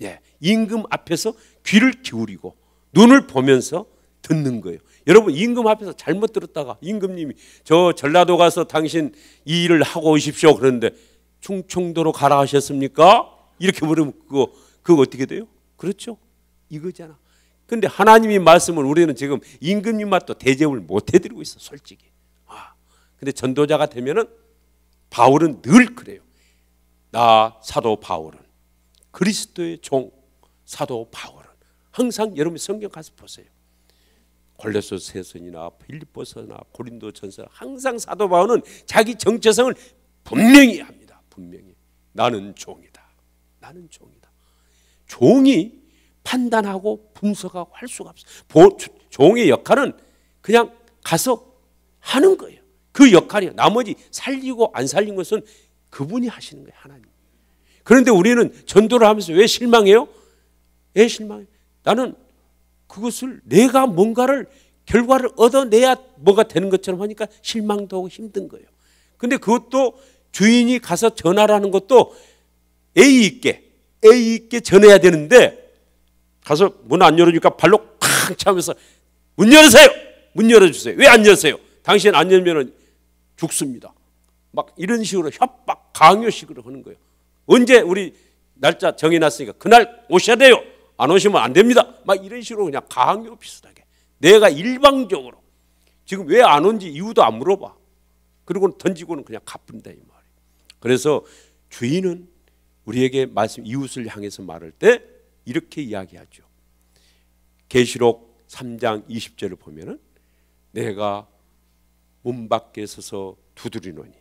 예, 임금 앞에서 귀를 기울이고 눈을 보면서 듣는 거예요. 여러분, 임금 앞에서 잘못 들었다가 임금님이 저 전라도 가서 당신 이 일을 하고 오십시오 그러는데 충청도로 가라 하셨습니까? 이렇게 물으면 그거 어떻게 돼요? 그렇죠? 이거잖아. 근데 하나님이 말씀을 우리는 지금 임금님만 또 대접을 못 해드리고 있어, 솔직히. 근데 전도자가 되면은, 바울은 늘 그래요. 나 사도 바울은, 그리스도의 종 사도 바울은, 항상 여러분 성경 가서 보세요. 골로새서나 빌립보서나 고린도전서, 항상 사도 바울은 자기 정체성을 분명히 합니다. 분명히. 나는 종이다. 나는 종이다. 종이 판단하고 분석하고 할 수가 없어요. 종의 역할은 그냥 가서 하는 거예요. 그 역할이에요. 나머지 살리고 안 살린 것은 그분이 하시는 거예요. 하나님. 그런데 우리는 전도를 하면서 왜 실망해요? 왜 실망해요? 나는 그것을 내가 뭔가를 결과를 얻어내야 뭐가 되는 것처럼 하니까 실망도 하고 힘든 거예요. 근데 그것도 주인이 가서 전하라는 것도 예의 있게 전해야 되는데, 가서 문 안 열어주니까 발로 쾅 차면서 문 열으세요. 문 열어주세요. 왜 안 열으세요? 당신 안 열면 죽습니다. 막 이런 식으로 협박, 강요식으로 하는 거예요. 언제 우리 날짜 정해놨으니까 그날 오셔야 돼요. 안 오시면 안 됩니다. 막 이런 식으로 그냥 강요 비슷하게. 내가 일방적으로. 지금 왜 안 온지 이유도 안 물어봐. 그리고 던지고는 그냥 갚는다 이 말이에요. 그래서 주인은 우리에게 말씀, 이웃을 향해서 말할 때 이렇게 이야기하죠. 계시록 3장 20절을 보면은, 내가 문 밖에 서서 두드리노니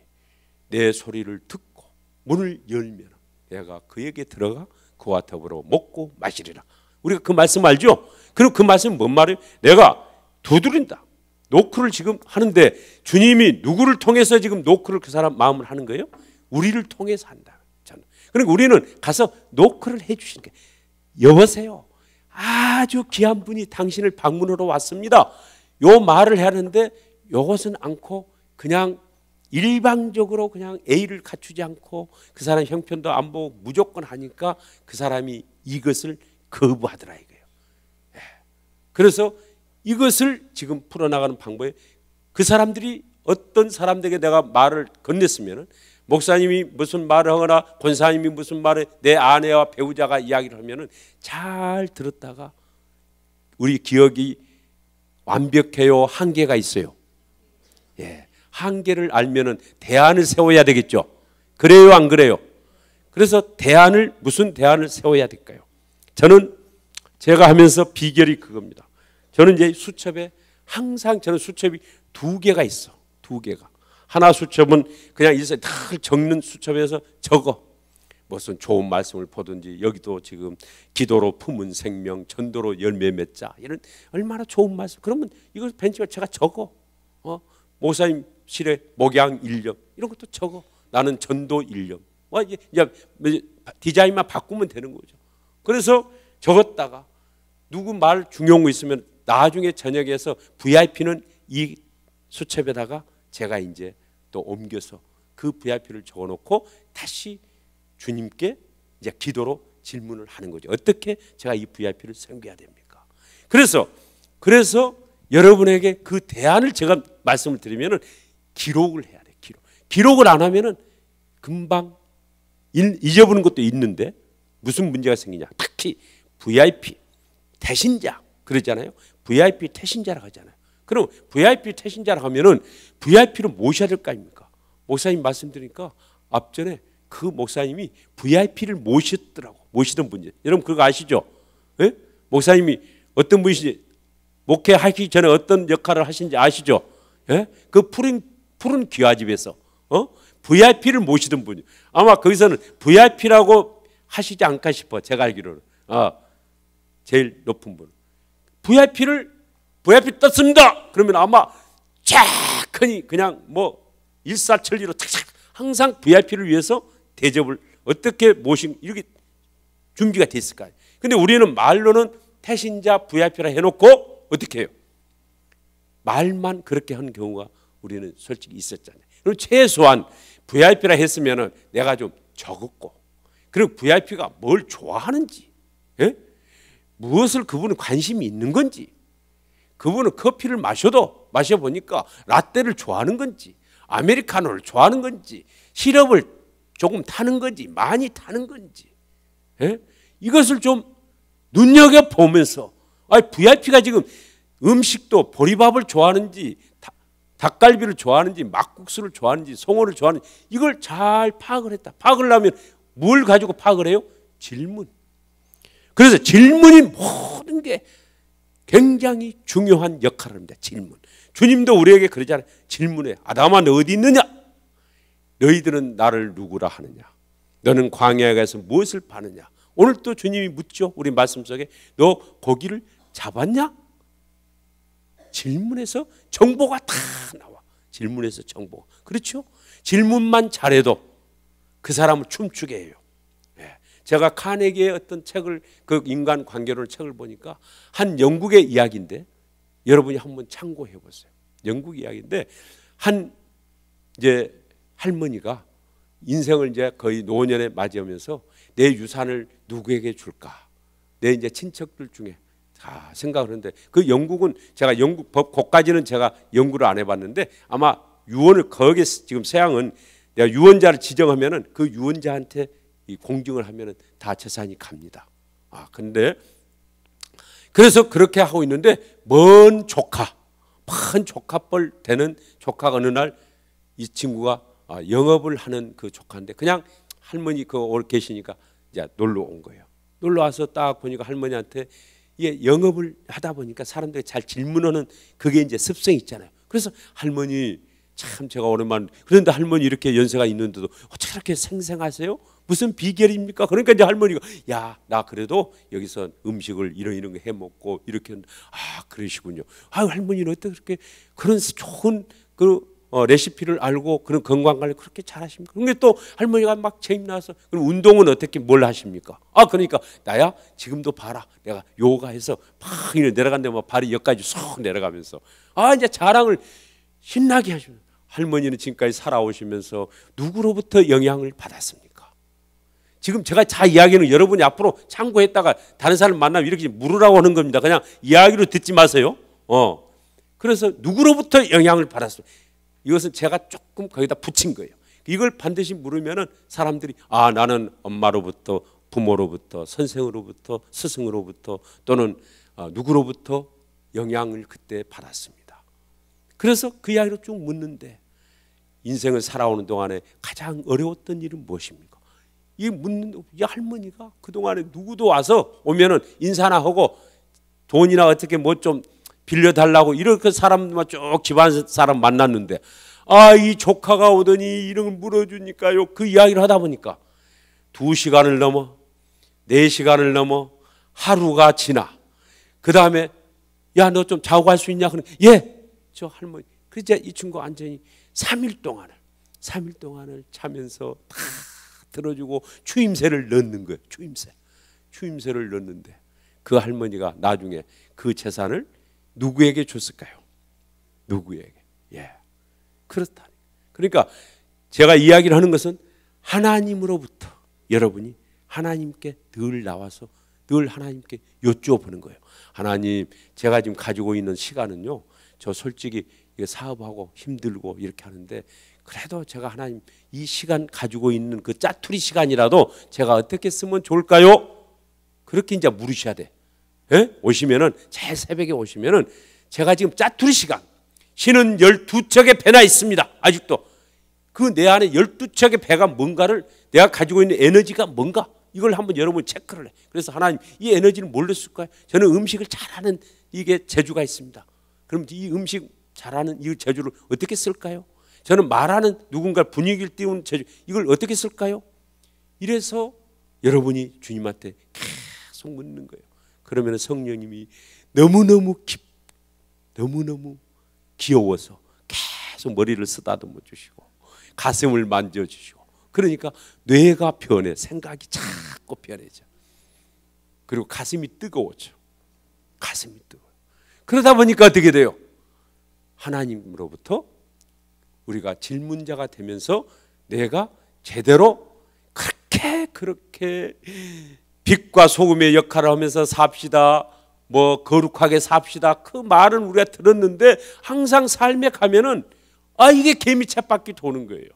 내 소리를 듣고 문을 열면 내가 그에게 들어가 그와 더불어 먹고 마시리라. 우리가 그 말씀 알죠? 그리고 그 말씀은 뭔 말이에요? 내가 두드린다. 노크를 지금 하는데, 주님이 누구를 통해서 지금 노크를 그 사람 마음을 하는 거예요? 우리를 통해서 한다. 그러니까 우리는 가서 노크를 해 주시는 거예요. 여보세요, 아주 귀한 분이 당신을 방문하러 왔습니다. 요 말을 해야 하는데, 요것은 않고 그냥 일방적으로 그냥 A를 갖추지 않고 그 사람 형편도 안 보고 무조건 하니까 그 사람이 이것을 거부하더라 이거예요. 그래서 이것을 지금 풀어나가는 방법에, 그 사람들이 어떤 사람들에게 내가 말을 건넸으면, 목사님이 무슨 말을 하거나 권사님이 무슨 말을 내 아내와 배우자가 이야기를 하면 잘 들었다가, 우리 기억이 완벽해요? 한계가 있어요? 예, 한계를 알면은 대안을 세워야 되겠죠. 그래요, 안 그래요? 그래서 무슨 대안을 세워야 될까요? 제가 하면서 비결이 그겁니다. 저는 이제 수첩에 항상 저는 수첩이 2개가 있어. 2개가. 하나 수첩은 그냥 일상 다 적는 수첩에서 적어. 무슨 좋은 말씀을 보든지, 여기도 지금 기도로 품은 생명, 전도로 열매 맺자, 이런 얼마나 좋은 말씀. 그러면 이걸 벤치에 제가 적어. 목사님실에 목양 1년 이런 것도 적어. 나는 전도 1년. 이제 디자인만 바꾸면 되는 거죠. 그래서 적었다가 누구 말 중요한 거 있으면 나중에 저녁에서 VIP는 이 수첩에다가 제가 이제 또 옮겨서 그 VIP를 적어놓고 다시 주님께 이제 기도로 질문을 하는 거죠. 어떻게 제가 이 VIP를 섬겨야 됩니까? 그래서 여러분에게 그 대안을 제가 말씀을 드리면은 기록을 해야 돼. 기록을 안 하면은 금방 잊어버리는 것도 있는데 무슨 문제가 생기냐? 특히 VIP 태신자 그러잖아요. VIP 태신자라고 하잖아요. 그럼 VIP 태신자라고 하면은 VIP를 모셔야 될 거 아닙니까? 목사님 말씀드리니까 앞전에 그 목사님이 VIP를 모시던 분이에요. 여러분 그거 아시죠? 예? 목사님이 어떤 분이신지, 목회하기 전에 어떤 역할을 하신지 아시죠? 예? 그 푸른 기와집에서 VIP를 모시던 분이에요. 아마 거기서는 VIP라고 하시지 않을까 싶어. 제가 알기로는 제일 높은 분. VIP 떴습니다. 그러면 아마 쫙하니 그냥 뭐 일사천리로 탁탁 항상 VIP를 위해서 대접을 어떻게 이렇게 준비가 됐을까요? 근데 우리는 말로는 태신자 VIP라 해놓고 어떻게 해요? 말만 그렇게 한 경우가 우리는 솔직히 있었잖아요. 그럼 최소한 VIP라 했으면은 내가 좀 적었고, 그리고 VIP가 뭘 좋아하는지, 예? 무엇을 그분은 관심이 있는 건지, 그분은 커피를 마셔보니까 라떼를 좋아하는 건지, 아메리카노를 좋아하는 건지, 시럽을 조금 타는 건지, 많이 타는 건지, 예? 이것을 좀 눈여겨보면서, VIP가 지금 음식도 보리밥을 좋아하는지, 닭갈비를 좋아하는지, 막국수를 좋아하는지, 송어를 좋아하는지, 이걸 잘 파악을 했다. 파악을 하면 뭘 가지고 파악을 해요? 질문. 그래서 질문이 모든 게 굉장히 중요한 역할을 합니다. 질문. 주님도 우리에게 그러잖아요. 질문해. 아담아, 너 어디 있느냐? 너희들은 나를 누구라 하느냐? 너는 광야에 가서 무엇을 파느냐? 오늘 또 주님이 묻죠. 우리 말씀 속에 너 고기를 잡았냐? 질문에서 정보가 다 나와. 질문에서 정보. 그렇죠? 질문만 잘해도 그 사람을 춤추게 해요. 제가 카네기의 어떤 책을, 그 인간 관계론 책을 보니까 한 영국의 이야기인데, 여러분이 한번 참고해 보세요. 영국 이야기인데, 이제 할머니가 인생을 이제 거의 노년에 맞이하면서 내 유산을 누구에게 줄까? 내 이제 친척들 중에 다 생각을 하는데, 그 영국은 제가 영국 법 거기까지는 제가 연구를 안 해봤는데, 아마 유언을 거기에 지금 서양은 내가 유언자를 지정하면은 그 유언자한테 이 공증을 하면은 다 재산이 갑니다. 근데 그래서 그렇게 하고 있는데, 먼 조카뻘 되는 조카가 어느 날 이 친구가 영업을 하는 그 조카인데, 그냥 할머니 계시니까 이제 놀러 온 거예요. 놀러 와서 딱 보니까 할머니한테 이게 영업을 하다 보니까 사람들이 잘 질문하는 그게 이제 습성이 있잖아요. 그래서 할머니 참 제가 오랜만에, 그런데 할머니 이렇게 연세가 있는데도 어떻게 이렇게 생생하세요? 무슨 비결입니까? 그러니까 이제 할머니가, 야, 나 그래도 여기서 음식을 이런 거 해 먹고 이렇게. 그러시군요. 할머니는 어떻게 그렇게 그런 좋은 레시피를 알고 그런 건강 관리 그렇게 잘하십니까? 근데 또 할머니가 막 재미나서, 그럼 운동은 어떻게 뭘 하십니까? 그러니까 나야 지금도 봐라, 내가 요가해서 막 내려간데 막 발이 여기까지 쏙 내려가면서 이제 자랑을 신나게 하시면, 할머니는 지금까지 살아오시면서 누구로부터 영향을 받았습니까? 지금 제가 다 이야기는 여러분이 앞으로 참고했다가 다른 사람 만나면 이렇게 물으라고 하는 겁니다. 그냥 이야기로 듣지 마세요. 그래서 누구로부터 영향을 받았습니까? 이것은 제가 조금 거기다 붙인 거예요. 이걸 반드시 물으면은 사람들이 나는 엄마로부터, 부모로부터, 선생으로부터, 스승으로부터, 또는 누구로부터 영향을 그때 받았습니다. 그래서 그 이야기로 쭉 묻는데, 인생을 살아오는 동안에 가장 어려웠던 일은 무엇입니까? 이 묻는 이 할머니가 그동안에 누구도 와서 오면은 인사나 하고 돈이나 어떻게 뭐 좀 빌려달라고 이렇게 사람만 쭉 집안 사람 만났는데 이 조카가 오더니 이런 걸 물어주니까요. 그 이야기를 하다 보니까 2시간을 넘어 4시간을 넘어 하루가 지나 그 다음에 야 너 좀 자고 갈 수 있냐? 그러면 예, 저 할머니. 그래서 이 친구 완전히 3일 동안을 자면서 다 들어주고 추임새를 넣는 거예요. 추임새를 넣는데 그 할머니가 나중에 그 재산을 누구에게 줬을까요? 누구에게? 예, 그렇다. 그러니까 제가 이야기를 하는 것은 하나님으로부터 여러분이 하나님께 늘 나와서 늘 하나님께 여쭈어보는 거예요. 하나님, 제가 지금 가지고 있는 시간은요, 저 솔직히 사업하고 힘들고 이렇게 하는데 그래도 제가 하나님 이 시간 가지고 있는 그 짜투리 시간이라도 제가 어떻게 쓰면 좋을까요? 그렇게 이제 물으셔야 돼. 예? 오시면은 제일 새벽에 오시면은 제가 지금 짜투리 시간 신은 12척의 배나 있습니다. 아직도 그 내 안에 12척의 배가 뭔가를 내가 가지고 있는 에너지가 뭔가 이걸 한번 여러분 체크를 해. 그래서 하나님 이 에너지를 뭘로 쓸까요? 저는 음식을 잘하는 이게 재주가 있습니다. 그럼 이 음식 잘하는 이 재주를 어떻게 쓸까요? 저는 말하는 누군가 분위기를 띄우는 재주 이걸 어떻게 쓸까요? 이래서 여러분이 주님한테 계속 묻는 거예요. 그러면 성령님이 너무너무 귀여워서 계속 머리를 쓰다듬어 주시고 가슴을 만져주시고 그러니까 뇌가 변해 생각이 자꾸 변해져. 그리고 가슴이 뜨거워져. 가슴이 뜨거워요. 그러다 보니까 어떻게 돼요? 하나님으로부터 우리가 질문자가 되면서 내가 제대로 그렇게 빛과 소금의 역할을 하면서 삽시다. 뭐 거룩하게 삽시다. 그 말은 우리가 들었는데 항상 삶에 가면은 이게 개미쳇바퀴 도는 거예요.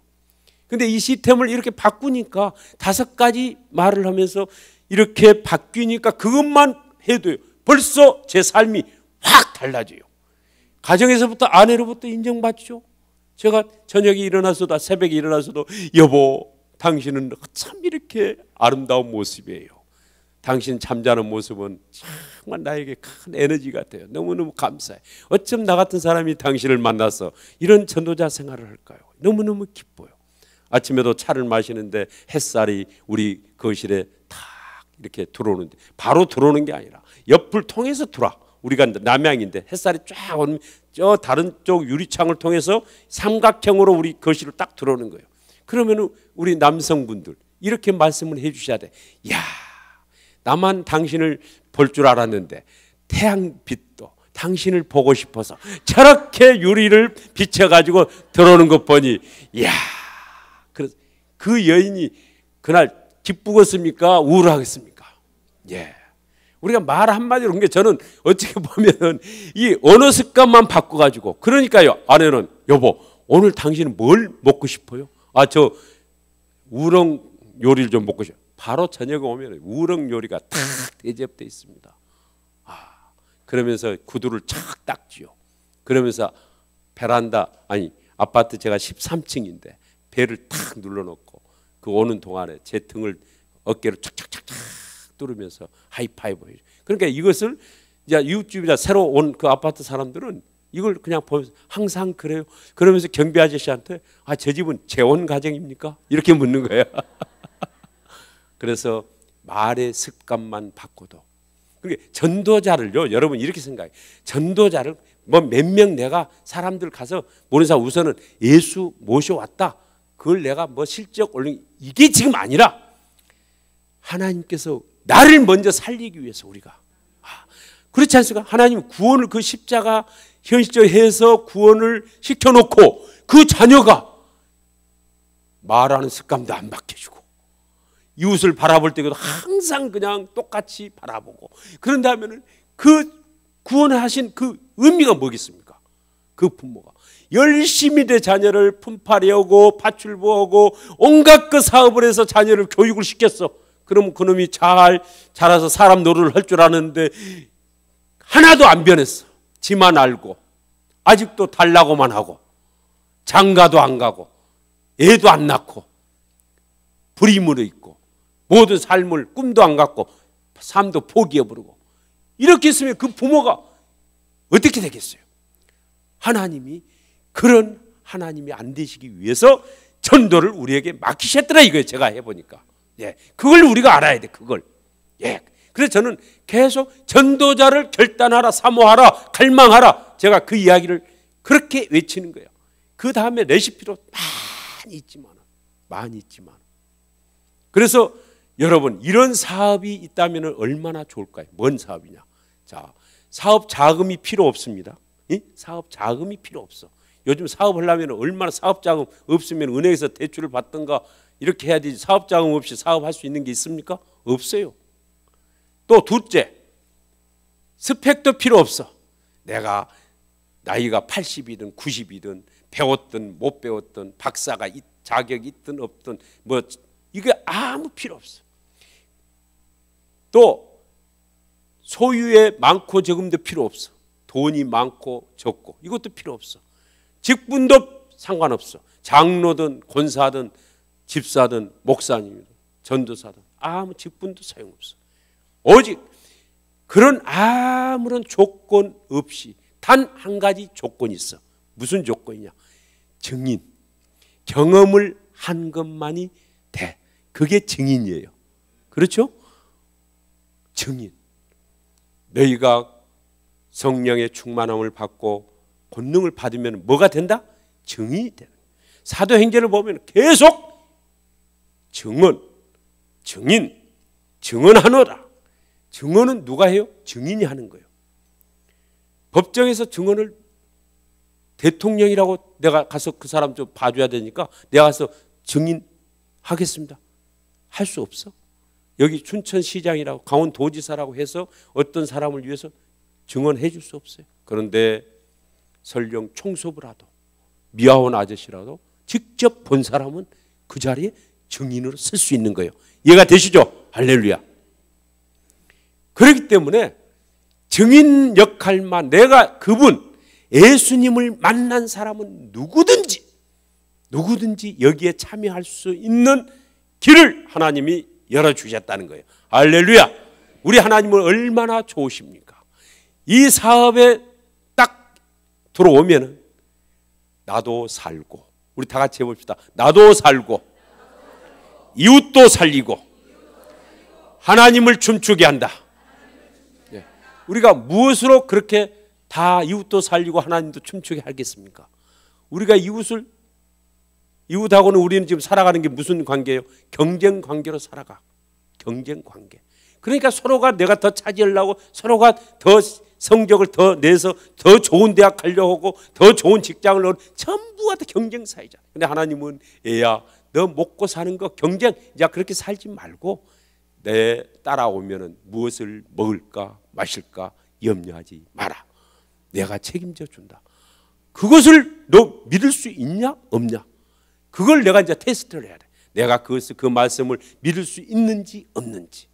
근데 이 시스템을 이렇게 바꾸니까 5가지 말을 하면서 이렇게 바뀌니까 그것만 해도요. 벌써 제 삶이 확 달라져요. 가정에서부터 아내로부터 인정받죠. 제가 저녁에 일어나서도 새벽에 일어나서도 여보 당신은 참 이렇게 아름다운 모습이에요. 당신 잠자는 모습은 정말 나에게 큰 에너지 같아요. 너무너무 감사해. 어쩜 나 같은 사람이 당신을 만나서 이런 전도자 생활을 할까요? 너무너무 기뻐요. 아침에도 차를 마시는데 햇살이 우리 거실에 탁 이렇게 들어오는데 바로 들어오는 게 아니라 옆을 통해서 들어와. 우리가 남향인데 햇살이 쫙 오면 저 다른 쪽 유리창을 통해서 삼각형으로 우리 거실을 딱 들어오는 거예요. 그러면 우리 남성분들 이렇게 말씀을 해 주셔야 돼. 야, 나만 당신을 볼 줄 알았는데 태양빛도 당신을 보고 싶어서 저렇게 유리를 비춰가지고 들어오는 것 보니 야, 그 여인이 그날 기쁘겠습니까? 우울하겠습니까? 예. 우리가 말 한마디로 그런 게 저는 어떻게 보면은 이 언어 습관만 바꿔가지고 그러니까요. 아내는 여보 오늘 당신은 뭘 먹고 싶어요? 저 우렁 요리를 좀 먹고 싶어요. 바로 저녁에 오면 우렁 요리가 탁 대접되어 있습니다. 그러면서 구두를 착 닦지요. 그러면서 베란다 아파트 제가 13층인데 배를 탁 눌러놓고 그 오는 동안에 제 등을 어깨로 착착착착 뚫으면서 하이파이브 해요. 그러니까 이것을 이제 이웃집이나 새로 온 그 아파트 사람들은 이걸 그냥 보면서 항상 그래요. 그러면서 경비 아저씨한테 저 집은 재혼 가정입니까? 이렇게 묻는 거예요. 그래서 말의 습관만 바꿔도 그러니까 전도자를요. 여러분 이렇게 생각해요. 전도자를 뭐 몇 명 내가 사람들 가서 모르는 사람 우선은 예수 모셔왔다. 그걸 내가 뭐 실적 올린 이게 지금 아니라 하나님께서 나를 먼저 살리기 위해서 우리가 그렇지 않습니까? 하나님 구원을 그 십자가 현실적으로 해서 구원을 시켜놓고 그 자녀가 말하는 습관도 안 바뀌어주고 이웃을 바라볼 때도 항상 그냥 똑같이 바라보고 그런 다음에는 그 구원하신 그 의미가 뭐겠습니까? 그 부모가 열심히 내 자녀를 품팔이하고 파출부하고 온갖 그 사업을 해서 자녀를 교육을 시켰어. 그러면 그놈이 자라서 사람 노릇을 할 줄 아는데 하나도 안 변했어. 지만 알고 아직도 달라고만 하고 장가도 안 가고 애도 안 낳고 불임으로 있고 모든 삶을 꿈도 안 갖고 삶도 포기해버리고 이렇게 있으면 그 부모가 어떻게 되겠어요? 하나님이 그런 하나님이 안 되시기 위해서 전도를 우리에게 맡기셨더라 이거예요. 제가 해보니까. 예, 그걸 우리가 알아야 돼. 그걸. 예. 그래서 저는 계속 전도자를 결단하라, 사모하라, 갈망하라. 제가 그 이야기를 그렇게 외치는 거예요. 그 다음에 레시피로 많이 있지만. 그래서 여러분 이런 사업이 있다면 얼마나 좋을까요? 뭔 사업이냐? 자, 사업 자금이 필요 없습니다. 사업 자금이 필요 없어. 요즘 사업하려면 얼마나 사업 자금 없으면 은행에서 대출을 받든가 이렇게 해야 되지. 사업 자금 없이 사업할 수 있는 게 있습니까? 없어요. 또 둘째, 스펙도 필요 없어. 내가 나이가 80이든 90이든 배웠든 못 배웠든 박사가 자격이 있든 없든 뭐 이게 아무 필요 없어. 또 소유의 많고 적음도 필요 없어. 돈이 많고 적고 이것도 필요 없어. 직분도 상관없어. 장로든 권사든 집사든 목사님이든 전도사든 아무 직분도 소용없어. 오직 그런 아무런 조건 없이 단 한 가지 조건이 있어. 무슨 조건이냐? 증인. 경험을 한 것만이 돼. 그게 증인이에요. 그렇죠? 증인. 너희가 성령의 충만함을 받고 권능을 받으면 뭐가 된다? 증인이 되는 거예요. 사도행전을 보면 계속 증언, 증인, 증언하노라. 증언은 누가 해요? 증인이 하는 거예요. 법정에서 증언을 대통령이라고 내가 가서 그 사람 좀 봐줘야 되니까 내가 가서 증인하겠습니다. 할 수 없어. 여기 춘천시장이라고 강원도지사라고 해서 어떤 사람을 위해서 증언해 줄 수 없어요. 그런데 설령 총수부라도 미아원 아저씨라도 직접 본 사람은 그 자리에 증인으로 쓸 수 있는 거예요. 이해가 되시죠? 할렐루야. 그렇기 때문에 증인 역할만 내가 그분 예수님을 만난 사람은 누구든지 여기에 참여할 수 있는 길을 하나님이 열어주셨다는 거예요. 할렐루야. 우리 하나님은 얼마나 좋으십니까? 이 사업에 딱 들어오면은 나도 살고 우리 다 같이 해봅시다. 나도 살고 이웃도 살리고 하나님을 춤추게 한다. 우리가 무엇으로 그렇게 다 이웃도 살리고 하나님도 춤추게 하겠습니까? 우리가 이웃하고는 우리는 지금 살아가는 게 무슨 관계예요? 경쟁 관계로 살아가. 경쟁 관계. 그러니까 서로가 내가 더 차지하려고 서로가 더 성적을 더 내서 더 좋은 대학 가려고 하고 더 좋은 직장을 얻고 전부가 다 경쟁 사회잖아. 근데 하나님은 애야 너 먹고 사는 거 경쟁 야 그렇게 살지 말고 내 따라오면은 무엇을 먹을까 마실까 염려하지 마라. 내가 책임져 준다. 그것을 너 믿을 수 있냐 없냐? 그걸 내가 이제 테스트를 해야 돼. 내가 그 말씀을 믿을 수 있는지 없는지.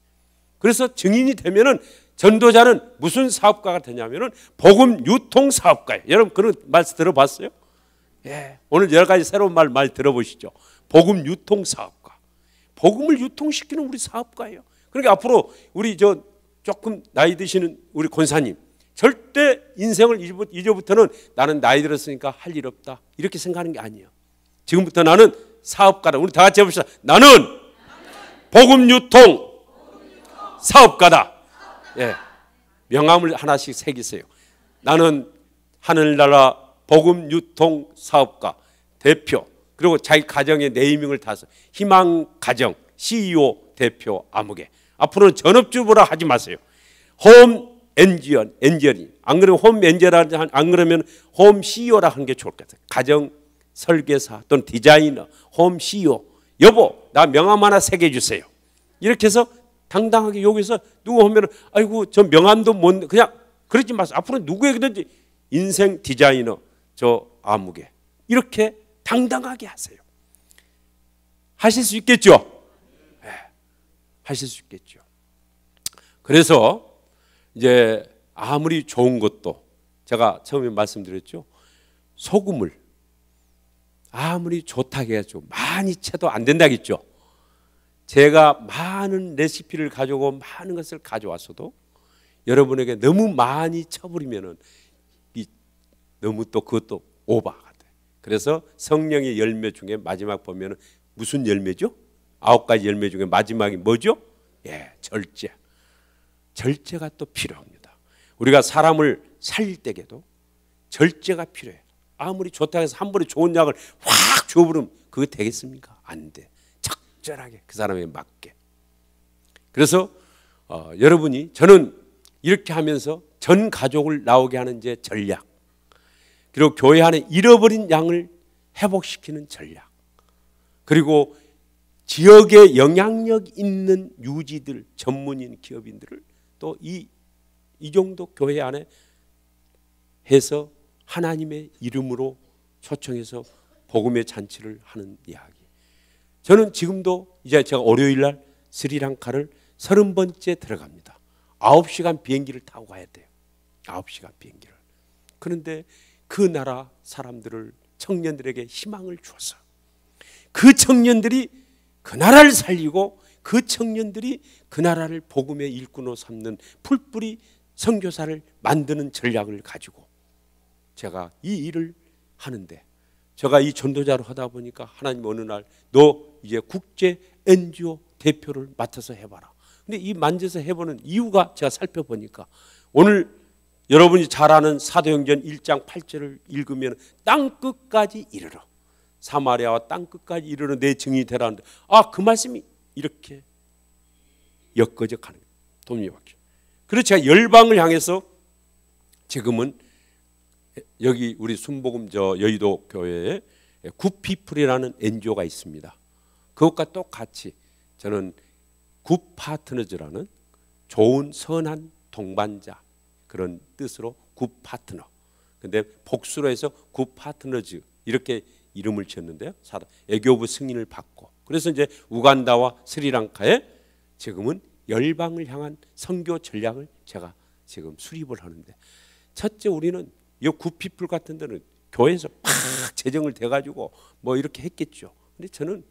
그래서 증인이 되면은 전도자는 무슨 사업가가 되냐면은 복음 유통 사업가예요. 여러분 그런 말씀 들어봤어요? 예. 오늘 여러 가지 새로운 말 들어보시죠. 복음 유통 사업가. 복음을 유통시키는 우리 사업가예요. 그러니까 앞으로 우리 조금 나이 드시는 우리 권사님 절대 인생을 이제부터는 나는 나이 들었으니까 할 일 없다 이렇게 생각하는 게 아니에요. 지금부터 나는 사업가다. 우리 다 같이 해봅시다. 나는 복음 유통 사업가다. 예. 명함을 하나씩 새기세요. 나는 하늘나라 복음 유통 사업가 대표 그리고 자기 가정의 네이밍을 타서 희망가정 CEO 대표 아무개. 앞으로는 전업주부라 하지 마세요. 홈 엔지니어링. 안 그러면 홈 엔지니어라 안 그러면 홈 CEO라 하는 게 좋을 것 같아요. 가정 설계사 또는 디자이너, 홈 CEO. 여보, 나 명함 하나 새겨 주세요. 이렇게 해서 당당하게 여기서 누구 오면은 아이고 저 명함도 못 그냥 그러지 마세요. 앞으로 누구에게든지 인생 디자이너 저 아무개 이렇게 당당하게 하세요. 하실 수 있겠죠? 네, 하실 수 있겠죠. 그래서 이제 아무리 좋은 것도 제가 처음에 말씀드렸죠. 소금을 아무리 좋다고 해가지고 많이 채도 안 된다겠죠. 제가 많은 레시피를 가져오고 많은 것을 가져왔어도 여러분에게 너무 많이 쳐버리면은 너무 또 그것도 오버가 돼. 그래서 성령의 열매 중에 마지막 보면은 무슨 열매죠? 9가지 열매 중에 마지막이 뭐죠? 예, 절제. 절제가 또 필요합니다. 우리가 사람을 살릴 때에도 절제가 필요해. 아무리 좋다고 해서 한 번에 좋은 약을 확 줘버리면 그거 되겠습니까? 안 돼. 적절하게 그 사람에 맞게. 그래서 여러분이, 저는 이렇게 하면서 전 가족을 나오게 하는 이제 전략, 그리고 교회 안에 잃어버린 양을 회복시키는 전략, 그리고 지역에 영향력 있는 유지들, 전문인 기업인들을 또 이 정도 교회 안에 해서 하나님의 이름으로 초청해서 복음의 잔치를 하는 이야기. 저는 지금도 이제 제가 월요일 날 스리랑카를 30번째 들어갑니다. 9시간 비행기를 타고 가야 돼요. 9시간 비행기를. 그런데 그 나라 사람들을, 청년들에게 희망을 주어서 그 청년들이 그 나라를 살리고 그 청년들이 그 나라를 복음의 일꾼으로 삼는 풀뿌리 선교사를 만드는 전략을 가지고 제가 이 일을 하는데, 제가 이 전도자로 하다 보니까 하나님 어느 날 너 이제 국제 NGO 대표를 맡아서 해봐라. 근데 이 만져서 해보는 이유가 제가 살펴보니까 오늘 여러분이 잘 아는 사도행전 1장 8절을 읽으면 땅끝까지 이르러, 사마리아와 땅끝까지 이르러 내 증인이 되라는데, 그 말씀이 이렇게 엮어져가는 거예요. 도미박혀. 그래서 제가 열방을 향해서 지금은 여기 우리 순복음 여의도 교회에 굿피플이라는 NGO가 있습니다. 그것과 똑같이 저는 굿파트너즈라는 좋은 선한 동반자, 그런 뜻으로 굿파트너. 근데 복수로 해서 굿파트너즈 이렇게 이름을 지었는데요. 애교부 승인을 받고, 그래서 이제 우간다와 스리랑카에 지금은 열방을 향한 선교 전략을 제가 지금 수립을 하는데, 첫째 우리는 이 굿피플 같은 데는 교회에서 팍 재정을 대가지고 뭐 이렇게 했겠죠. 근데 저는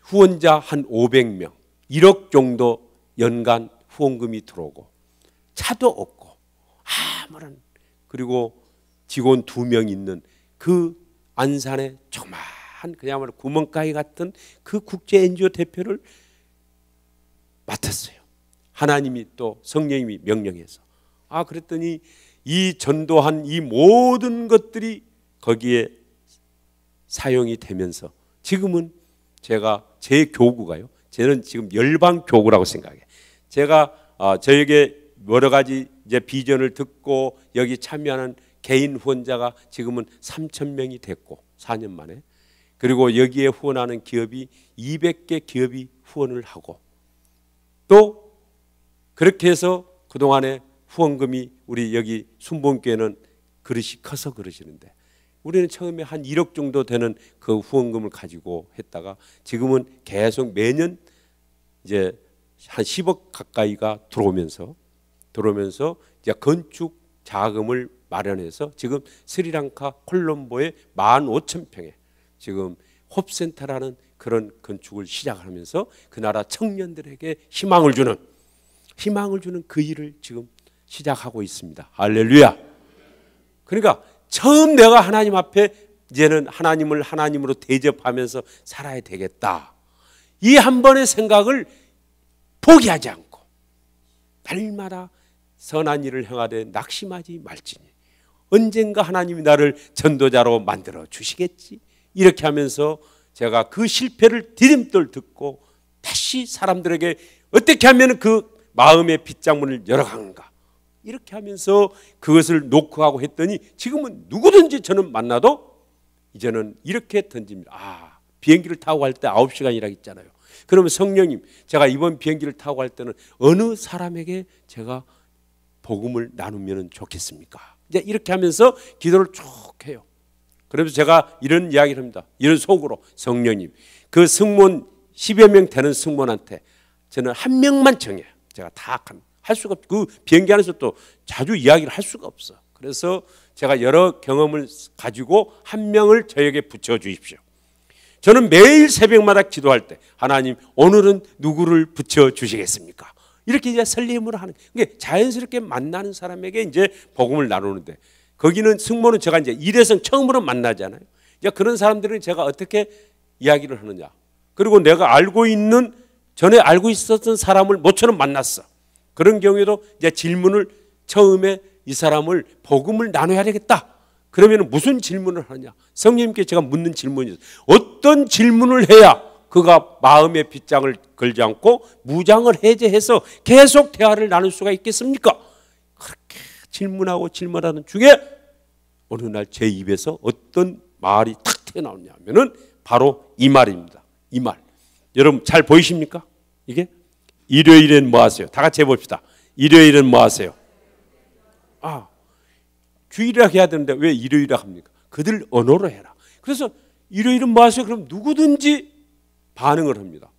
후원자 한 500명, 1억 정도 연간 후원금이 들어오고 차도 없고 아무런, 그리고 직원 2명 있는 그 안산의 조그마한 그야말로 구멍가게 같은 그 국제 NGO 대표를 맡았어요. 하나님이 또 성령님이 명령해서. 그랬더니 이 전도한 이 모든 것들이 거기에 사용이 되면서 지금은 제가 제 교구가요, 저는 지금 열방 교구라고 생각해요. 제가 저에게 여러 가지 이제 비전을 듣고 여기 참여하는 개인 후원자가 지금은 3,000명이 됐고 4년 만에, 그리고 여기에 후원하는 기업이 200개 기업이 후원을 하고, 또 그렇게 해서 그동안에 후원금이 우리 여기 순복음교회는 그릇이 커서 그러시는데, 우리는 처음에 한 1억 정도 되는 그 후원금을 가지고 했다가 지금은 계속 매년 이제 한 10억 가까이가 들어오면서 이제 건축 자금을 마련해서 지금 스리랑카 콜롬보에 15,000평에 지금 홉센터라는 그런 건축을 시작하면서 그 나라 청년들에게 희망을 주는 그 일을 지금 시작하고 있습니다. 할렐루야. 그러니까 처음 내가 하나님 앞에 이제는 하나님을 하나님으로 대접하면서 살아야 되겠다, 이 한 번의 생각을 포기하지 않고 날마다 선한 일을 행하되 낙심하지 말지니 언젠가 하나님이 나를 전도자로 만들어 주시겠지, 이렇게 하면서 제가 그 실패를 디딤돌 듣고 다시 사람들에게 어떻게 하면 그 마음의 빗장문을 열어가는가, 이렇게 하면서 그것을 노크하고 했더니 지금은 누구든지 저는 만나도 이제는 이렇게 던집니다. 비행기를 타고 갈 때 9시간이라고 했잖아요. 그러면 성령님, 제가 이번 비행기를 타고 갈 때는 어느 사람에게 제가 복음을 나누면 좋겠습니까? 이제 이렇게 하면서 기도를 쭉 해요. 그래서 제가 이런 이야기를 합니다. 이런 속으로, 성령님, 그 승무원 10여 명 되는 승무원한테 저는 한 명만 정해요. 제가 다 할 수가 없고, 그 비행기 안에서 또 자주 이야기를 할 수가 없어. 그래서 제가 여러 경험을 가지고 한 명을 저에게 붙여 주십시오. 저는 매일 새벽마다 기도할 때 하나님 오늘은 누구를 붙여 주시겠습니까? 이렇게 이제 설렘으로 하는 게 자연스럽게 만나는 사람에게 이제 복음을 나누는데 거기는 승모는 제가 이제 일회성 처음으로 만나잖아요. 이제 그런 사람들은 제가 어떻게 이야기를 하느냐. 그리고 내가 알고 있는 전에 알고 있었던 사람을 모처럼 만났어. 그런 경우에도 이제 질문을 처음에 이 사람을 복음을 나눠야 되겠다. 그러면 무슨 질문을 하냐? 성령님께 제가 묻는 질문이 있어요. 어떤 질문을 해야 그가 마음의 빗장을 걸지 않고 무장을 해제해서 계속 대화를 나눌 수가 있겠습니까? 그렇게 질문하고 질문하는 중에 어느 날 제 입에서 어떤 말이 탁 튀어나오냐면은 바로 이 말입니다. 이 말. 여러분 잘 보이십니까? 이게 일요일엔 뭐 하세요? 다 같이 해봅시다. 일요일엔 뭐 하세요? 주일이라 해야 되는데 왜 일요일이라 합니까? 그들 언어로 해라. 그래서 일요일은 뭐 하세요? 그럼 누구든지 반응을 합니다.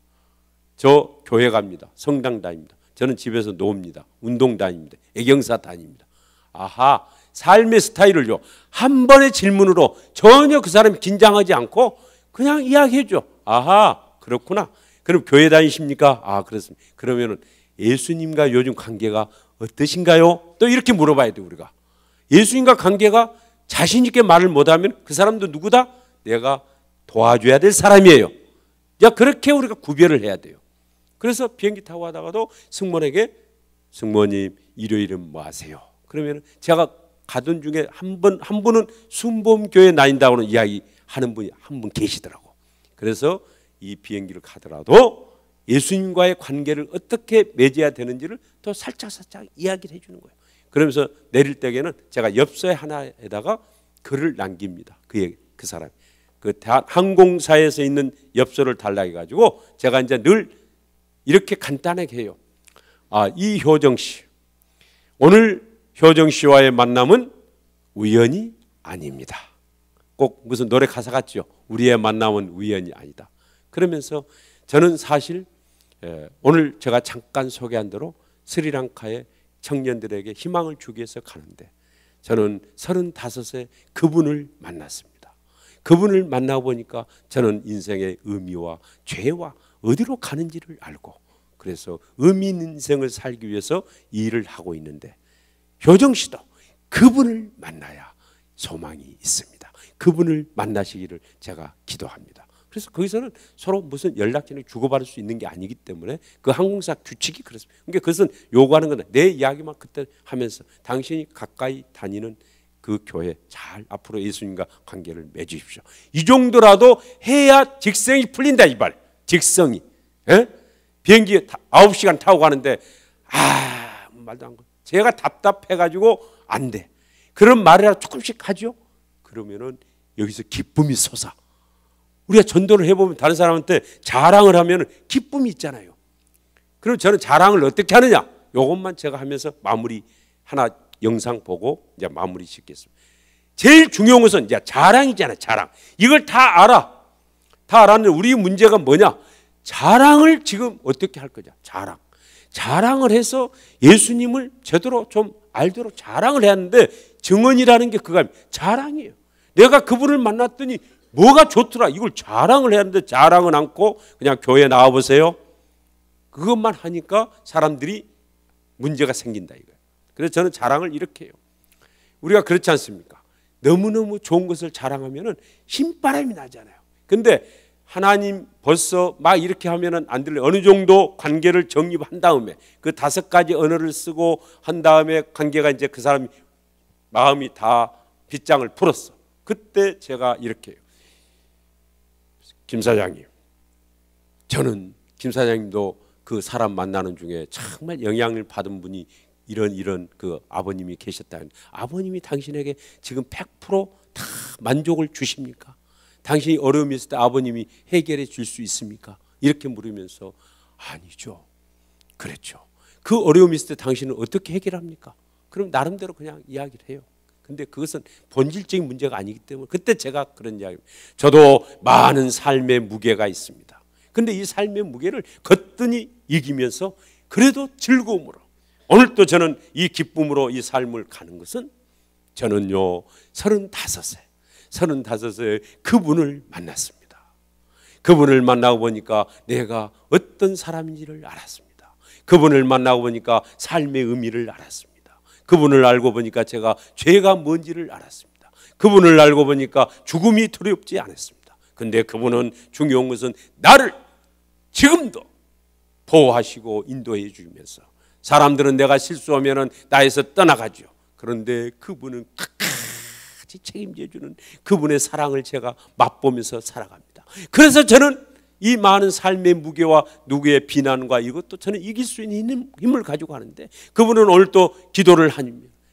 저 교회 갑니다. 성당 다닙니다. 저는 집에서 놉니다. 운동 다닙니다. 애경사 다닙니다. 아하, 삶의 스타일을요 한 번의 질문으로 전혀 그 사람이 긴장하지 않고 그냥 이야기해줘. 아하, 그렇구나. 그럼 교회 다니십니까? 아, 그렇습니다. 그러면은 예수님과 요즘 관계가 어떠신가요? 또 이렇게 물어봐야 돼 우리가. 예수님과 관계가 자신 있게 말을 못하면 그 사람도 누구다? 내가 도와줘야 될 사람이에요. 야, 그렇게 우리가 구별을 해야 돼요. 그래서 비행기 타고 가다가도 승무원에게 승무원님 일요일은 뭐 하세요? 그러면 제가 가던 중에 한 분은 순범교회 다닌다고는 이야기하는 분이 한 분 계시더라고. 그래서 이 비행기를 가더라도 예수님과의 관계를 어떻게 맺어야 되는지를 또 살짝 이야기를 해주는 거예요. 그러면서 내릴 때에는 제가 엽서에 하나에다가 글을 남깁니다. 그 사람. 그 항공사에서 있는 엽서를 달라 해가지고 제가 이제 늘 이렇게 간단하게 해요. 이 효정 씨. 오늘 효정 씨와의 만남은 우연이 아닙니다. 꼭 무슨 노래 가사 같죠. 우리의 만남은 우연이 아니다. 그러면서 저는 사실 오늘 제가 잠깐 소개한 대로 스리랑카의 청년들에게 희망을 주기 위해서 가는데 저는 35세 그분을 만났습니다. 그분을 만나보니까 저는 인생의 의미와 죄와 어디로 가는지를 알고 그래서 의미 있는 인생을 살기 위해서 이 일을 하고 있는데 효정 씨도 그분을 만나야 소망이 있습니다. 그분을 만나시기를 제가 기도합니다. 그래서 거기서는 서로 무슨 연락처를 주고받을 수 있는 게 아니기 때문에 그 항공사 규칙이 그렇습니다. 그러니까 그것은 요구하는 건 내 이야기만 그때 하면서 당신이 가까이 다니는 그 교회 잘 앞으로 예수님과 관계를 맺으십시오. 이 정도라도 해야 직성이 풀린다 이 말. 직성이. 에? 비행기 9시간 타고 가는데 말도 안 거. 제가 답답해가지고 안 돼. 그런 말이라도 조금씩 하죠. 그러면은 여기서 기쁨이 솟아. 우리가 전도를 해보면 다른 사람한테 자랑을 하면 기쁨이 있잖아요. 그럼 저는 자랑을 어떻게 하느냐? 이것만 제가 하면서 마무리 하나 영상 보고 이제 마무리 짓겠습니다. 제일 중요한 것은 이제 자랑이잖아요. 자랑. 이걸 다 알아. 다 알았는데 우리 문제가 뭐냐? 자랑을 지금 어떻게 할 거냐? 자랑. 자랑을 해서 예수님을 제대로 좀 알도록 자랑을 해야 하는데 증언이라는 게 그거 자랑이에요. 내가 그분을 만났더니 뭐가 좋더라. 이걸 자랑을 해야 하는데 자랑은 않고 그냥 교회 나와보세요. 그것만 하니까 사람들이 문제가 생긴다 이거예요. 그래서 저는 자랑을 이렇게 해요. 우리가 그렇지 않습니까? 너무너무 좋은 것을 자랑하면 힘바람이 나잖아요. 근데 하나님 벌써 막 이렇게 하면 안 들려요. 어느 정도 관계를 정립한 다음에 그 5가지 언어를 쓰고 한 다음에 관계가 이제 그 사람이 마음이 다 빗장을 풀었어. 그때 제가 이렇게 해요. 김 사장님, 저는 김 사장님도 그 사람 만나는 중에 정말 영향을 받은 분이 이런 그 아버님이 계셨다. 아버님이 당신에게 지금 100% 다 만족을 주십니까? 당신이 어려움이 있을 때 아버님이 해결해 줄 수 있습니까? 이렇게 물으면서 아니죠. 그랬죠. 그 어려움이 있을 때 당신은 어떻게 해결합니까? 그럼 나름대로 그냥 이야기를 해요. 근데 그것은 본질적인 문제가 아니기 때문에 그때 제가 그런 이야기입니다. 저도 많은 삶의 무게가 있습니다. 근데 이 삶의 무게를 거뜬히 이기면서 그래도 즐거움으로 오늘 또 저는 이 기쁨으로 이 삶을 가는 것은 저는요 35세 그분을 만났습니다. 그분을 만나고 보니까 내가 어떤 사람인지를 알았습니다. 그분을 만나고 보니까 삶의 의미를 알았습니다. 그분을 알고 보니까 제가 죄가 뭔지를 알았습니다. 그분을 알고 보니까 죽음이 두렵지 않았습니다. 근데 그분은 중요한 것은 나를 지금도 보호하시고 인도해 주면서, 사람들은 내가 실수하면 나에서 떠나가죠. 그런데 그분은 끝까지 책임져 주는 그분의 사랑을 제가 맛보면서 살아갑니다. 그래서 저는 이 많은 삶의 무게와 누구의 비난과 이것도 저는 이길 수 있는 힘을 가지고 가는데, 그분은 오늘 또 기도를 하며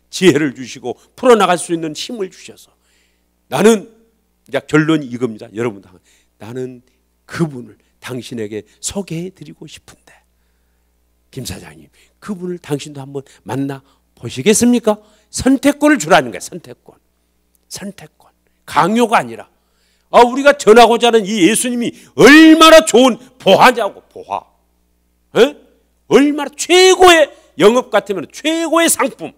지혜를 주시고 풀어나갈 수 있는 힘을 주셔서, 나는 이제 결론이 이겁니다. 여러분들, 나는 그분을 당신에게 소개해 드리고 싶은데, 김 사장님, 그분을 당신도 한번 만나 보시겠습니까? 선택권을 주라는 거예요. 선택권. 강요가 아니라, 우리가 전하고자 하는 이 예수님이 얼마나 좋은 보화냐고, 보화. 얼마나 최고의 영업 같으면 최고의 상품.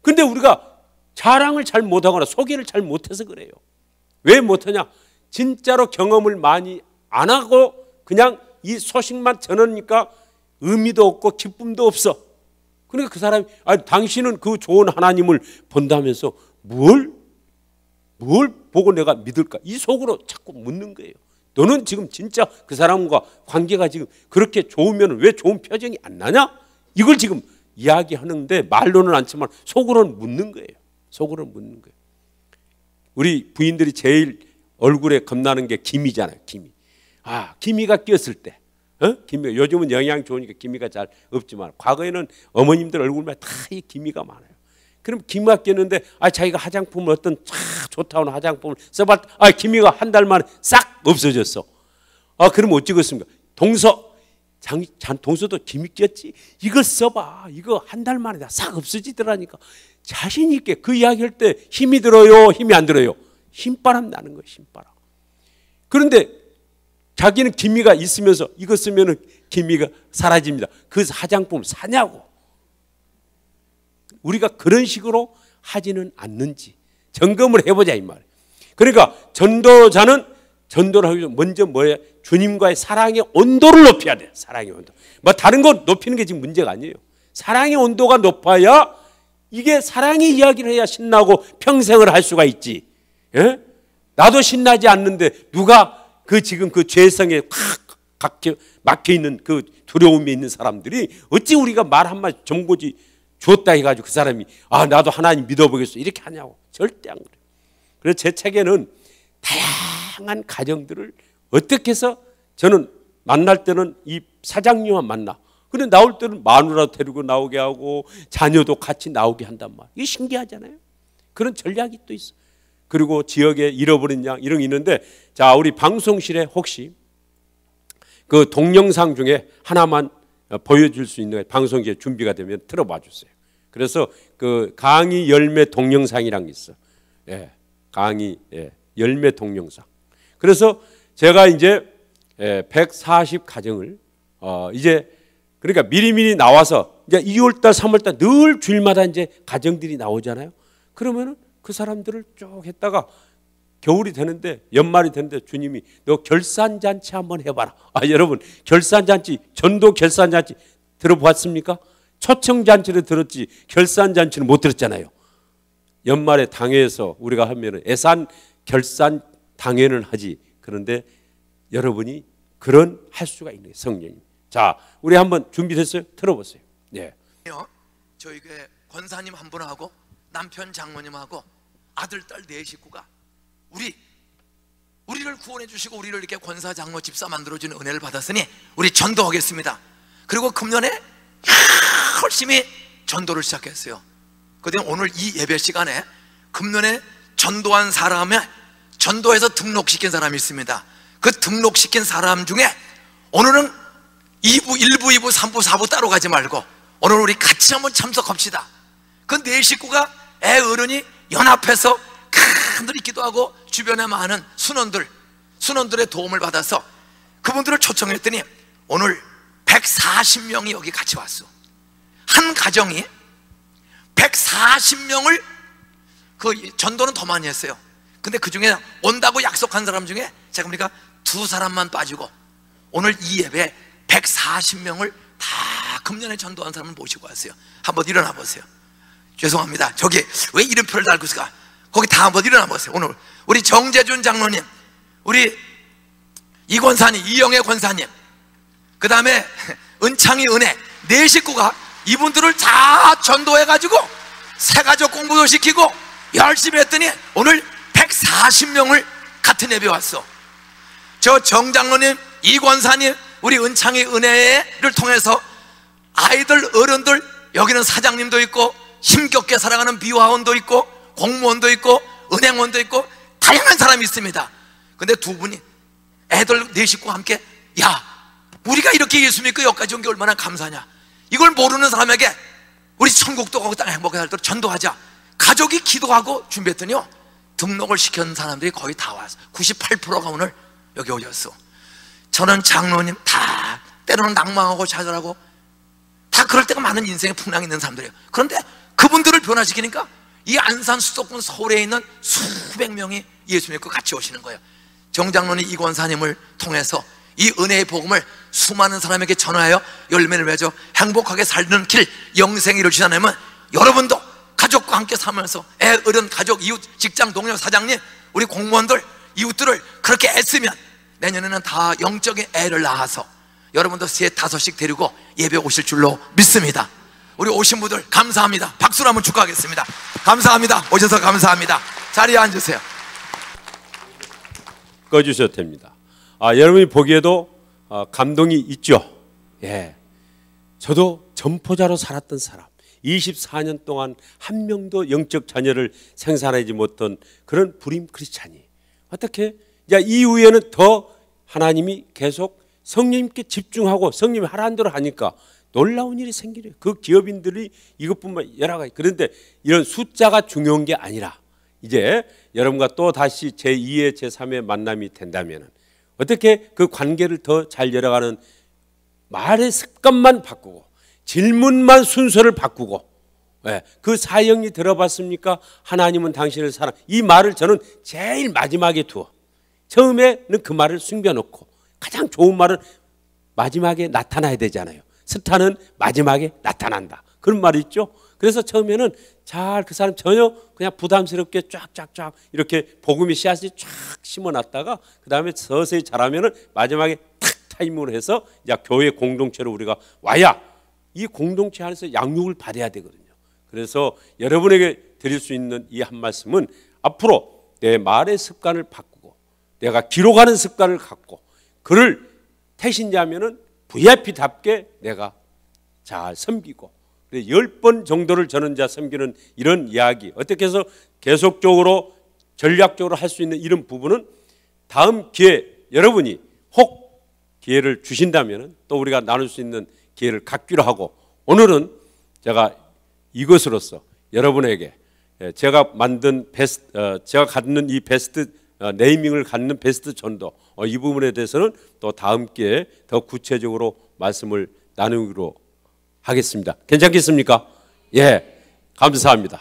근데 우리가 자랑을 잘 못하거나 소개를 잘 못해서 그래요. 왜 못하냐? 진짜로 경험을 많이 안 하고 그냥 이 소식만 전하니까 의미도 없고 기쁨도 없어. 그러니까 그 사람이, 당신은 그 좋은 하나님을 본다면서 뭘 보고 내가 믿을까? 이 속으로 자꾸 묻는 거예요. 너는 지금 진짜 그 사람과 관계가 지금 그렇게 좋으면 왜 좋은 표정이 안 나냐? 이걸 지금 이야기하는데 말로는 않지만 속으로는 묻는 거예요. 우리 부인들이 제일 얼굴에 겁나는 게 기미잖아요. 기미가 꼈을 때, 기미, 요즘은 영양 좋으니까 기미가 잘 없지만 과거에는 어머님들 얼굴만 다 이 기미가 많아요. 그럼 기미가 꼈는데 자기가 화장품을 어떤 좋다고 하는 화장품을 써봤다, 기미가 한 달 만에 싹 없어졌어. 그럼 어쩌겠습니까? 동서도 기미 꼈지? 이거 써봐. 이거 한 달 만에 다 싹 없어지더라니까. 자신 있게 그 이야기할 때 힘이 들어요? 힘이 안 들어요? 힘바람 나는 거예요. 힘바람. 그런데 자기는 기미가 있으면서 이거 쓰면 기미가 사라집니다. 그 화장품 사냐고. 우리가 그런 식으로 하지는 않는지 점검을 해보자 이 말이에요. 그러니까 전도자는 전도를 하기 전에 먼저 뭐예요? 주님과의 사랑의 온도를 높여야 돼요. 사랑의 온도. 다른 거 높이는 게 지금 문제가 아니에요. 사랑의 온도가 높아야, 이게 사랑의 이야기를 해야 신나고 평생을 할 수가 있지. 나도 신나지 않는데 누가 지금 그 죄성에 막혀 있는 그 두려움이 있는 사람들이 어찌 우리가 말 한마디 정보지 줬다 해가지고 그 사람이 나도 하나님 믿어보겠어 이렇게 하냐고. 절대 안 그래요. 그래서 제 책에는 다양한 가정들을 어떻게 해서, 저는 만날 때는 이 사장님만 만나. 근데 나올 때는 마누라도 데리고 나오게 하고 자녀도 같이 나오게 한단 말이에요. 이게 신기하잖아요. 그런 전략이 또 있어. 그리고 지역에 잃어버린 양 이런 게 있는데, 자, 우리 방송실에 혹시 그 동영상 중에 하나만 보여줄 수 있는 방송국에 준비가 되면 틀어봐 주세요. 그래서 그 강의 열매 동영상이란 게 있어. 강의 열매 동영상. 그래서 제가 이제 140 가정을 이제, 그러니까 미리미리 나와서 이제 2월달, 3월달 늘 주일마다 이제 가정들이 나오잖아요. 그러면은 그 사람들을 쭉 했다가 겨울이 되는데, 연말이 되는데 주님이 너 결산잔치 한번 해봐라. 여러분, 결산잔치, 전도 결산잔치 들어봤습니까? 초청잔치를 들었지 결산잔치는 못 들었잖아요. 연말에 당회에서 우리가 하면은 예산 결산 당회는 하지. 그런데 여러분이 그런 할 수가 있는 성령님. 자, 우리 한번 준비됐어요? 들어보세요. 저희 교회 권사님 한 분하고 남편 장모님하고 아들 딸 4식구가 우리를 구원해 주시고 우리를 이렇게 권사 장로 집사 만들어주는 은혜를 받았으니 우리 전도하겠습니다. 그리고 금년에 열심히 전도를 시작했어요. 그런데 오늘 이 예배 시간에 금년에 전도한 사람에 전도해서 등록시킨 사람이 있습니다. 그 등록시킨 사람 중에 오늘은 2부, 1부, 2부, 3부, 4부 따로 가지 말고 오늘 우리 같이 한번 참석합시다. 그 4식구가 애 어른이 연합해서 간절히 기도하고 주변에 많은 순원들의 도움을 받아서 그분들을 초청했더니 오늘 140명이 여기 같이 왔어. 한 가정이 140명을 그 전도는 더 많이 했어요. 근데 그 중에 온다고 약속한 사람 중에 제가 보니까 2사람만 빠지고 오늘 이 예배 140명을 다 금년에 전도한 사람을 모시고 왔어요. 한번 일어나 보세요. 죄송합니다. 저기 왜 이름표를 달고 있을까? 거기 다 한번 일어나 보세요. 오늘 우리 정재준 장로님, 우리 이 권사님, 이영애 권사님, 그 다음에 은창이 은혜, 네 식구가 이분들을 다 전도해가지고 새가족 공부도 시키고 열심히 했더니 오늘 140명을 같은 예배 왔어. 저 정장로님, 이 권사님, 우리 은창이 은혜를 통해서 아이들, 어른들, 여기는 사장님도 있고 힘겹게 살아가는 미화원도 있고 공무원도 있고 은행원도 있고 다양한 사람이 있습니다. 근데 두 분이 애들 네 식구와 함께, 야, 우리가 이렇게 예수 믿고 여기까지 온 게 얼마나 감사하냐. 이걸 모르는 사람에게 우리 천국도 가고 땅 행복하게 살도록 전도하자. 가족이 기도하고 준비했더니요, 등록을 시킨 사람들이 거의 다 왔어. 98%가 오늘 여기 오셨어. 저는 장로님 다 때로는 낭망하고 좌절하고 다 그럴 때가 많은 인생에 풍랑이 있는 사람들이에요. 그런데 그분들을 변화시키니까 이 안산 수도권 서울에 있는 수백 명이 예수 믿고 같이 오시는 거예요. 정장로님, 이 권사님을 통해서 이 은혜의 복음을 수많은 사람에게 전하여 열매를 맺어 행복하게 살는 길, 영생을 이루시려면 여러분도 가족과 함께 살면서 애, 어른, 가족, 이웃, 직장, 동료, 사장님, 우리 공무원들, 이웃들을 그렇게 애쓰면 내년에는 다 영적인 애를 낳아서 여러분도 3, 5씩 데리고 예배 오실 줄로 믿습니다. 우리 오신 분들 감사합니다. 박수로 한번 축하하겠습니다. 감사합니다. 오셔서 감사합니다. 자리에 앉으세요. 꺼주셔도 됩니다. 여러분이 보기에도 감동이 있죠. 예, 저도 전포자로 살았던 사람, 24년 동안 한 명도 영적 자녀를 생산하지 못한 그런 불임 크리스찬이 어떻게 이후에는 더 하나님이 계속 성령님께 집중하고 성령이 하라는 대로 하니까 놀라운 일이 생기네요. 그 기업인들이 이것뿐만 여러 가지. 그런데 이런 숫자가 중요한 게 아니라 이제 여러분과 또 다시 제2의 제3의 만남이 된다면 어떻게 그 관계를 더 잘 열어가는 말의 습관만 바꾸고 질문만 순서를 바꾸고, 그 사형이 들어봤습니까? 하나님은 당신을 사랑. 이 말을 저는 제일 마지막에 두어. 처음에는 그 말을 숨겨놓고 가장 좋은 말은 마지막에 나타나야 되잖아요. 스타는 마지막에 나타난다. 그런 말이 있죠. 그래서 처음에는 잘 그 사람 전혀 그냥 부담스럽게 쫙쫙쫙 이렇게 복음의 씨앗이 쫙 심어놨다가 그 다음에 서서히 자라면은 마지막에 탁 타임을 해서 교회 공동체로 우리가 와야 이 공동체 안에서 양육을 받아야 되거든요. 그래서 여러분에게 드릴 수 있는 이 한 말씀은 앞으로 내 말의 습관을 바꾸고 내가 기록하는 습관을 갖고 그를 태신자면은 VIP답게 내가 잘 섬기고 10번 정도를 저는 섬기는 이런 이야기, 어떻게 해서 계속적으로 전략적으로 할 수 있는 이런 부분은 다음 기회 여러분이 혹 기회를 주신다면 또 우리가 나눌 수 있는 기회를 갖기로 하고, 오늘은 제가 이것으로서 여러분에게 제가 만든 제가 갖는 이 베스트 네이밍을 갖는 베스트 전도, 이 부분에 대해서는 또 다음 기회에 더 구체적으로 말씀을 나누기로 하겠습니다. 괜찮겠습니까? 예, 감사합니다.